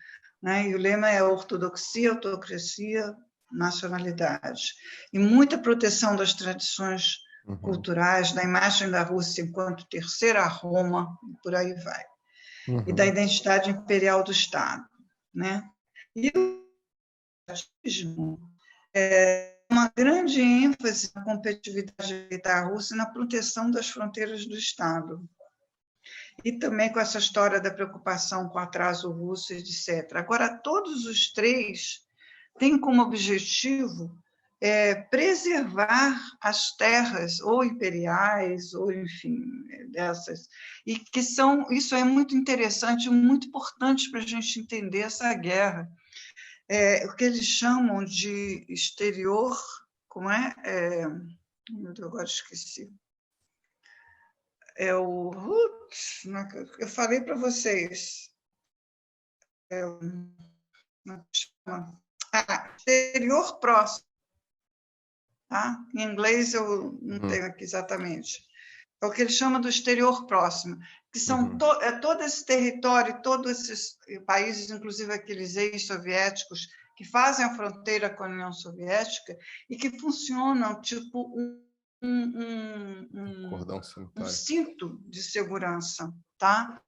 né? E o lema é ortodoxia, autocracia, nacionalidade. E muita proteção das tradições culturais, da imagem da Rússia enquanto terceira Roma, por aí vai. E da identidade imperial do Estado, né? E o nacionalismo uma grande ênfase na competitividade militar russa e na proteção das fronteiras do Estado. E também com essa história da preocupação com o atraso russo, etc. Agora, todos os três têm como objetivo preservar as terras, ou imperiais, ou, enfim, dessas. E que isso é muito interessante, muito importante para a gente entender essa guerra. O que eles chamam de exterior, como é? Eu agora esqueci. Eu falei para vocês. Exterior próximo. Tá? Em inglês eu não tenho aqui exatamente. É o que eles chamam do exterior próximo, que são todo esse território, todos esses países, inclusive aqueles ex-soviéticos, que fazem a fronteira com a União Soviética e que funcionam tipo um cinto de segurança. Tá?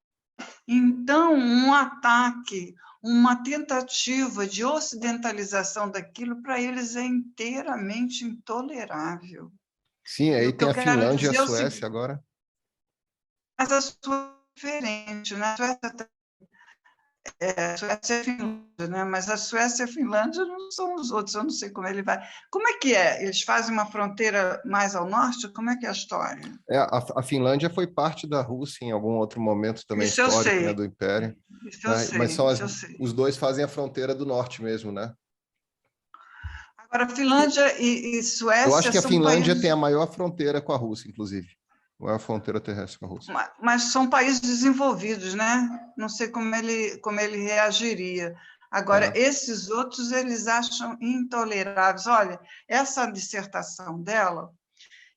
Então, um ataque, uma tentativa de ocidentalização daquilo, para eles é inteiramente intolerável. Sim, aí tem a Finlândia e a Suécia agora. Mas a Suécia é diferente, né? A Suécia é a Finlândia, né? Mas a Suécia e a Finlândia não são os outros, eu não sei como ele vai. Como é que é? Eles fazem uma fronteira mais ao norte? Como é que é a história? A Finlândia foi parte da Rússia em algum outro momento também isso histórico, né, do Império. Isso eu sei, mas os dois fazem a fronteira do norte mesmo, né? Agora, Finlândia e Suécia. Eu acho que a Finlândia tem a maior fronteira com a Rússia, inclusive. Maior fronteira terrestre com a Rússia. Mas são países desenvolvidos, né? Não sei como ele reagiria. Agora, esses outros, eles acham intoleráveis. Olha, essa dissertação dela,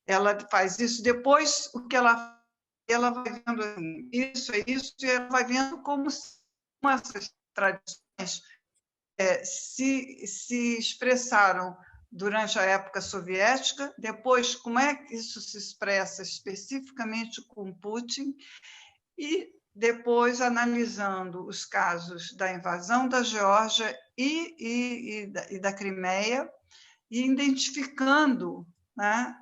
ela faz isso. Depois, o que ela vai vendo, assim, isso é isso, e ela vai vendo como essas tradições se expressaram durante a época soviética, depois como é que isso se expressa especificamente com Putin, e depois analisando os casos da invasão da Geórgia e da Crimeia, e identificando, né,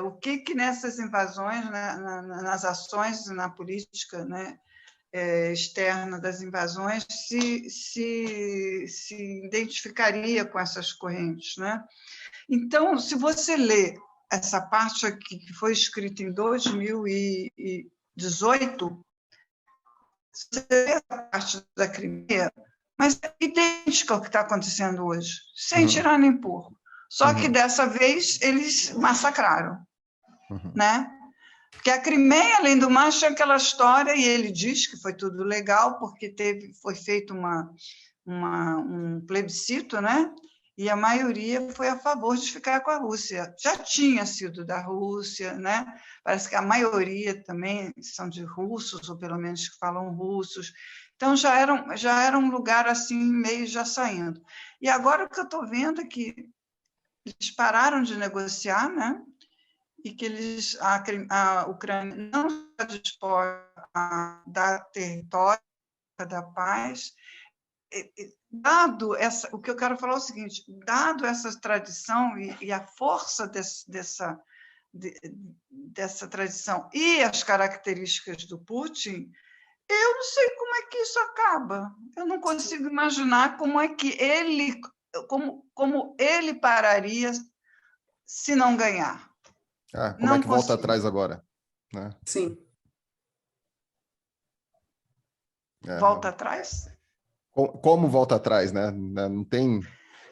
o que nessas invasões, né, nas ações, na política, né, externa das invasões se identificaria com essas correntes, né? Então, se você lê essa parte aqui, que foi escrita em 2018, você vê essa parte da Crimeia, mas é idêntica ao que está acontecendo hoje, sem tirar nem pôr. Só que dessa vez eles massacraram, né? Porque a Crimeia, além do mais, tinha aquela história, e ele diz que foi tudo legal, porque foi feito um plebiscito, né? E a maioria foi a favor de ficar com a Rússia. Já tinha sido da Rússia, né? Parece que a maioria também são de russos, ou pelo menos que falam russos. Então, já era um lugar assim, meio já saindo. E agora o que eu estou vendo é que eles pararam de negociar, né? E que a Ucrânia não está disposta a dar território, a dar paz. Dado o que eu quero falar é o seguinte, dado essa tradição e a força dessa tradição e as características do Putin, eu não sei como é que isso acaba. Eu não consigo imaginar como é que como ele pararia se não ganhar. Como não é que volta consigo. atrás agora? Né? Sim. Volta atrás? Como volta atrás, né? Não tem...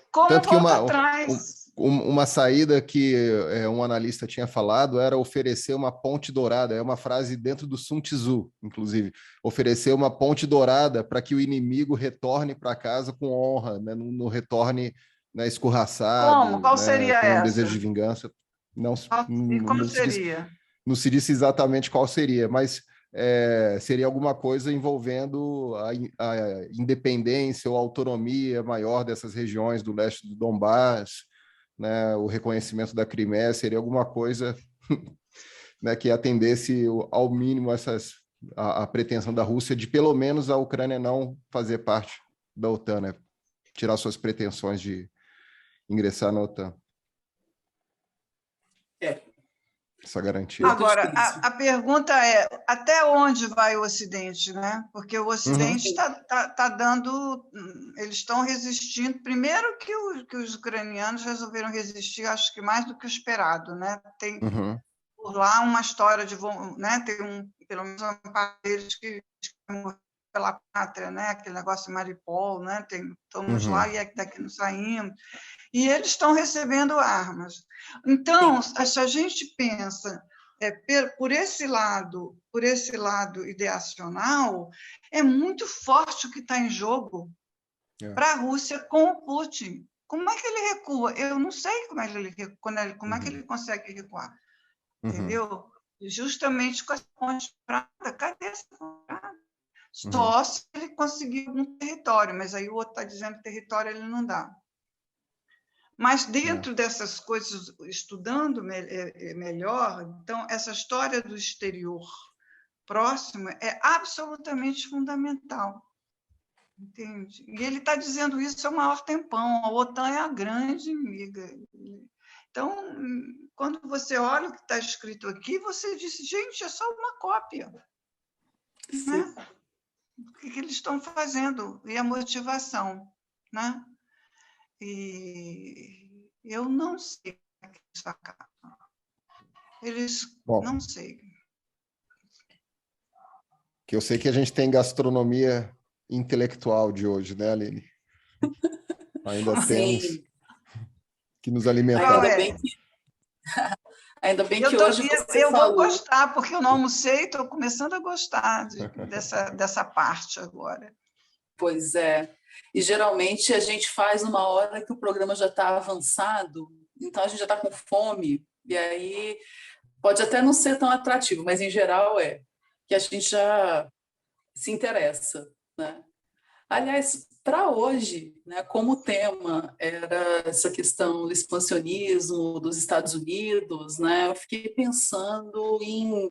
Como Tanto que volta atrás? Uma saída que um analista tinha falado era oferecer uma ponte dourada, é uma frase dentro do Sun Tzu, inclusive, oferecer uma ponte dourada para que o inimigo retorne para casa com honra, né? Não retorne, né, escorraçado. Como? Qual seria com essa? Um desejo de vingança. E como seria? Não se disse exatamente qual seria, mas seria alguma coisa envolvendo a independência ou autonomia maior dessas regiões do leste do Donbás, né, o reconhecimento da Crimeia, seria alguma coisa né, que atendesse ao mínimo a pretensão da Rússia de, pelo menos, a Ucrânia não fazer parte da OTAN, né, tirar suas pretensões de ingressar na OTAN. Essa garantia. Agora, a pergunta é, até onde vai o Ocidente, né? Porque o Ocidente está dando... Eles estão resistindo. Primeiro que os ucranianos resolveram resistir, acho que mais do que o esperado, né? Tem por lá uma história de... Né? Tem pelo menos uma parte deles que morreram pela pátria, né? Aquele negócio de Mariupol, né? Estamos lá e daqui não saímos. E eles estão recebendo armas. Então, se a gente pensa por esse lado ideacional, é muito forte o que está em jogo para a Rússia com o Putin. Como é que ele recua? Eu não sei como é que ele consegue recuar. Entendeu? Justamente com essa ponte prata. Cadê essa ponte prata? Só se ele conseguir algum território, mas aí o outro está dizendo que território ele não dá. Mas dentro dessas coisas, estudando melhor, então, essa história do exterior próximo é absolutamente fundamental. Entende? E ele está dizendo isso há o maior tempão, a OTAN é a grande inimiga. Então, quando você olha o que está escrito aqui, você diz, gente, é só uma cópia. Né? O que eles estão fazendo? E a motivação, né? E eu não sei como é que isso acaba. Não sei. Que eu sei que a gente tem gastronomia intelectual de hoje, né, Aline? Ainda temos que nos alimentar. Ainda bem que hoje você eu falou. Vou gostar, porque eu não almocei, estou começando a gostar dessa parte agora. Pois é. E, geralmente, a gente faz numa hora que o programa já está avançado, então a gente já está com fome, e aí pode até não ser tão atrativo, mas, em geral, que a gente já se interessa. Né? Aliás, para hoje, né, como o tema era essa questão do expansionismo dos Estados Unidos, né, eu fiquei pensando em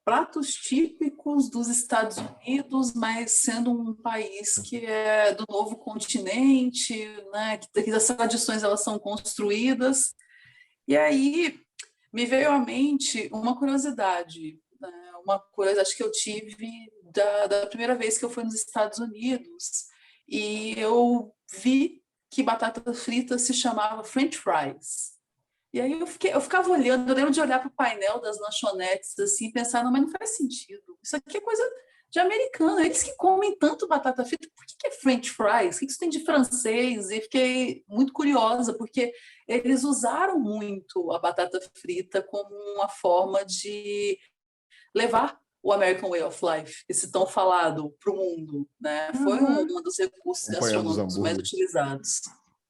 pratos típicos dos Estados Unidos, mas sendo um país que é do novo continente, né, que as tradições elas são construídas. E aí me veio à mente uma curiosidade, né, acho que eu tive da primeira vez que eu fui nos Estados Unidos, e eu vi que batata frita se chamava French fries. E aí eu ficava olhando, eu lembro de olhar para o painel das lanchonetes assim, e pensar, não, mas não faz sentido. Isso aqui é coisa de americano. Eles que comem tanto batata frita, por que é French fries? O que isso tem de francês? E fiquei muito curiosa, porque eles usaram muito a batata frita como uma forma de levar o American Way of Life, esse tão falado, para o mundo, né? Foi um dos recursos Acompanhando os gastronômicos mais hambúrgueres. utilizados,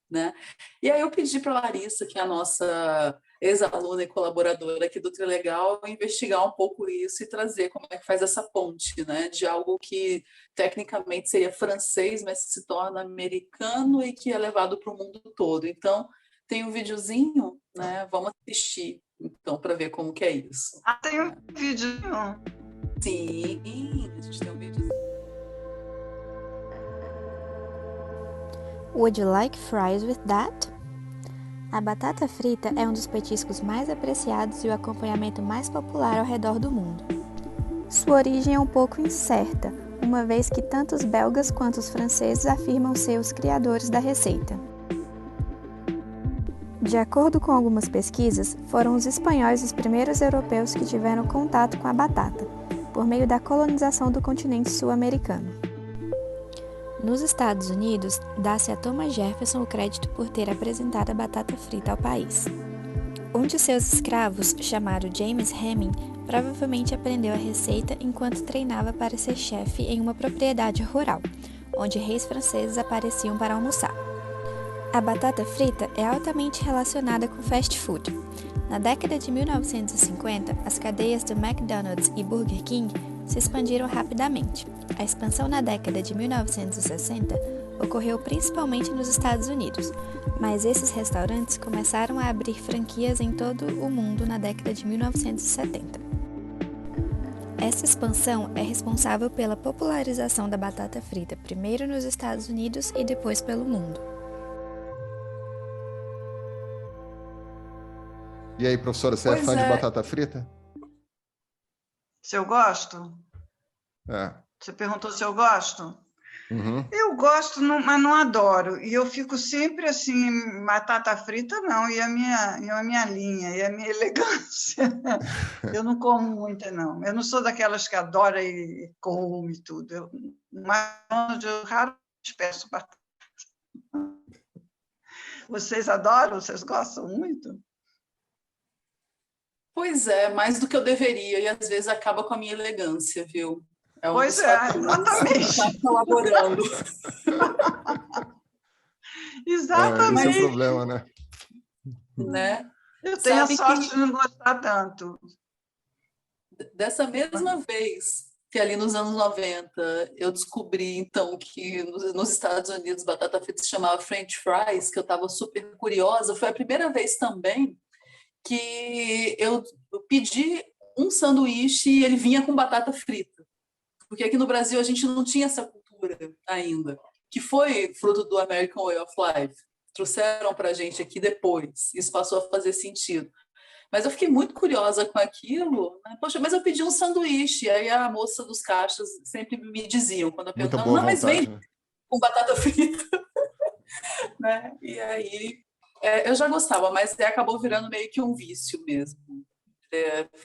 né? E aí eu pedi para a Larissa, que é a nossa ex-aluna e colaboradora aqui do Trilegal, investigar um pouco isso e trazer como é que faz essa ponte, né? De algo que tecnicamente seria francês, mas se torna americano e que é levado para o mundo todo. Então, tem um videozinho, né? Vamos assistir, então, para ver como que é isso. Ah, tem um vídeo. Sim, a gente tem um videozinho. Would you like fries with that? A batata frita é um dos petiscos mais apreciados e o acompanhamento mais popular ao redor do mundo. Sua origem é um pouco incerta, uma vez que tanto os belgas quanto os franceses afirmam ser os criadores da receita. De acordo com algumas pesquisas, foram os espanhóis os primeiros europeus que tiveram contato com a batata, por meio da colonização do continente sul-americano. Nos Estados Unidos, dá-se a Thomas Jefferson o crédito por ter apresentado a batata frita ao país. Um de seus escravos, chamado James Hemming, provavelmente aprendeu a receita enquanto treinava para ser chefe em uma propriedade rural, onde reis franceses apareciam para almoçar. A batata frita é altamente relacionada com fast food. Na década de 1950, as cadeias do McDonald's e Burger King se expandiram rapidamente. A expansão na década de 1960 ocorreu principalmente nos Estados Unidos, mas esses restaurantes começaram a abrir franquias em todo o mundo na década de 1970. Essa expansão é responsável pela popularização da batata frita primeiro nos Estados Unidos e depois pelo mundo. E aí, professora, você é fã de batata frita? Se eu gosto? Você perguntou se eu gosto? Uhum. Eu gosto, mas não adoro. E eu fico sempre assim, batata frita não, e a minha linha, e a minha elegância. Eu não como muita, não. Eu não sou daquelas que adora e come tudo. Mas eu raro peço batata. Vocês adoram? Vocês gostam muito? Pois é, mais do que eu deveria, e às vezes acaba com a minha elegância, viu? Pois é, exatamente. Está colaborando. Exatamente. Esse é o problema, Né? Eu tenho a sorte de não gostar tanto. Dessa mesma vez que ali nos anos 90 eu descobri, então, que nos Estados Unidos batata frita se chamava French fries, que eu estava super curiosa, foi a primeira vez também que eu pedi um sanduíche e ele vinha com batata frita. Porque aqui no Brasil a gente não tinha essa cultura ainda, que foi fruto do American Way of Life. Trouxeram para a gente aqui depois, isso passou a fazer sentido. Mas eu fiquei muito curiosa com aquilo, né? Poxa, mas eu pedi um sanduíche, aí a moça dos caixas sempre me diziam, quando eu perguntava, não, mas vem com batata frita. Né? E aí eu já gostava, mas acabou virando meio que um vício mesmo.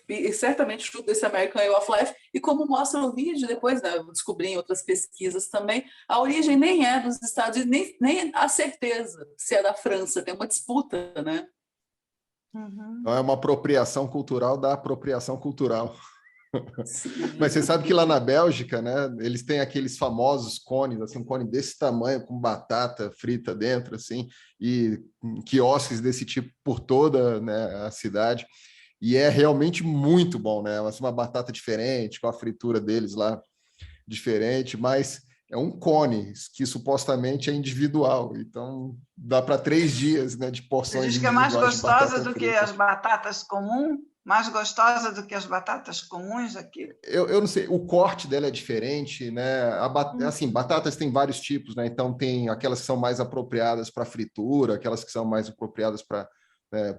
E certamente fruto desse American Way of Life, e como mostra o vídeo depois, né, eu descobri em outras pesquisas também, a origem nem é dos Estados Unidos, nem a certeza se é da França, tem uma disputa, né? Então é uma apropriação cultural da apropriação cultural. Sim. Mas você sabe que lá na Bélgica, né, eles têm aqueles famosos cones, assim, um cone desse tamanho, com batata frita dentro, assim, e quiosques desse tipo por toda, né, a cidade. E é realmente muito bom, né? Uma batata diferente, com a fritura deles lá diferente, mas é um cone que supostamente é individual. Então, dá para 3 dias, né, de porções. Você diz que é mais gostosa do que as batatas comuns? Mais gostosa do que as batatas comuns aqui? Eu não sei, o corte dela é diferente, né? Assim, batatas tem vários tipos, né? Então, tem aquelas que são mais apropriadas para fritura, aquelas que são mais apropriadas para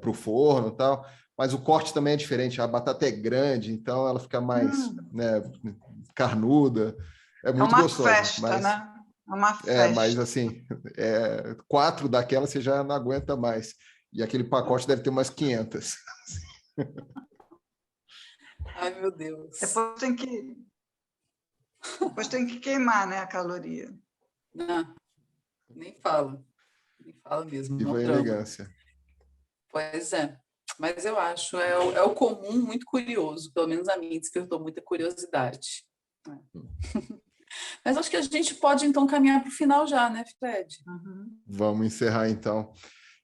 o forno e tal. Mas o corte também é diferente. A batata é grande, então ela fica mais né, carnuda. É muito gostoso. É uma festa, né? É uma festa. Mas assim, 4 daquelas você já não aguenta mais. E aquele pacote deve ter umas 500. Ai, meu Deus. Depois tem que queimar, né, a caloria. Não, nem fala. Nem fala mesmo. Viva a drama. elegância. Pois é. Mas eu acho, é o comum muito curioso, pelo menos a mim despertou muita curiosidade. Mas acho que a gente pode, então, caminhar para o final já, né, Fred? Vamos encerrar, então.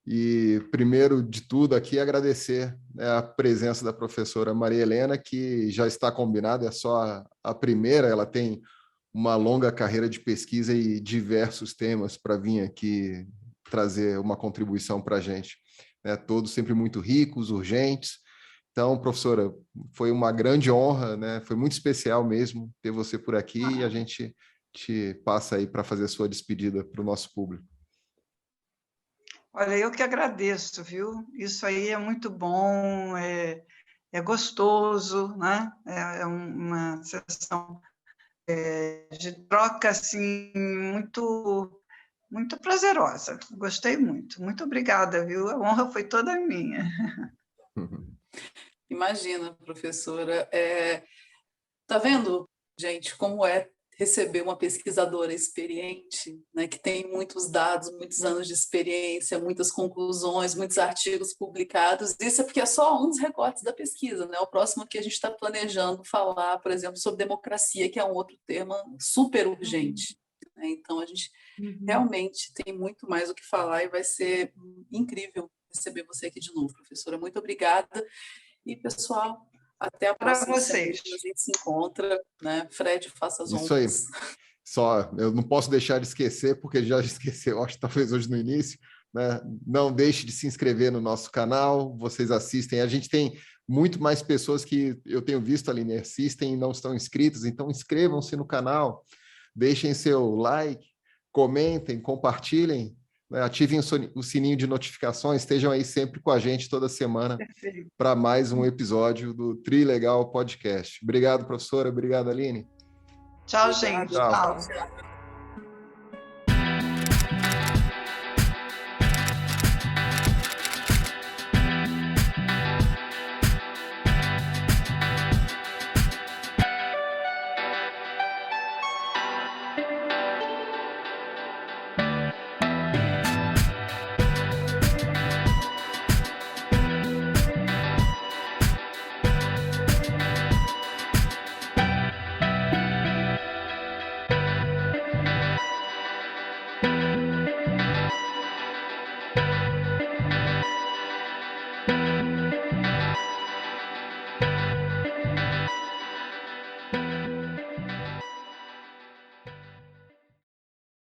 E, primeiro de tudo, aqui agradecer, né, a presença da professora Maria Helena, que já está combinada, é só a primeira, ela tem uma longa carreira de pesquisa e diversos temas para vir aqui trazer uma contribuição para a gente, né, todos sempre muito ricos, urgentes. Então, professora, foi uma grande honra, né? Foi muito especial mesmo ter você por aqui e a gente te passa aí para fazer a sua despedida para o nosso público. Olha, eu que agradeço, viu? Isso aí é muito bom, é gostoso, né? É uma sessão de troca assim, muito, muito prazerosa. Gostei muito. Muito obrigada, viu? A honra foi toda minha. Imagina, professora. Tá vendo, gente, como é receber uma pesquisadora experiente, né, que tem muitos dados, muitos anos de experiência, muitas conclusões, muitos artigos publicados. Isso é porque é só um dos recortes da pesquisa, né? O próximo que a gente está planejando falar, por exemplo, sobre democracia, que é um outro tema super urgente. Né? Então, a gente realmente tem muito mais o que falar e vai ser incrível receber você aqui de novo, professora. Muito obrigada. E, pessoal, até a próxima semana, a gente se encontra, né? Fred, faça as honras. Isso aí. Só, eu não posso deixar de esquecer, porque já esqueceu, acho que talvez hoje no início, né? Não deixe de se inscrever no nosso canal, vocês assistem. A gente tem muito mais pessoas que eu tenho visto ali, né, assistem e não estão inscritos, então inscrevam-se no canal, deixem seu like, comentem, compartilhem, né? Ativem o sininho de notificações, estejam aí sempre com a gente toda semana para mais um episódio do Trilegal Podcast. Obrigado, professora. Obrigado, Aline. Tchau, gente. Tchau. Tchau.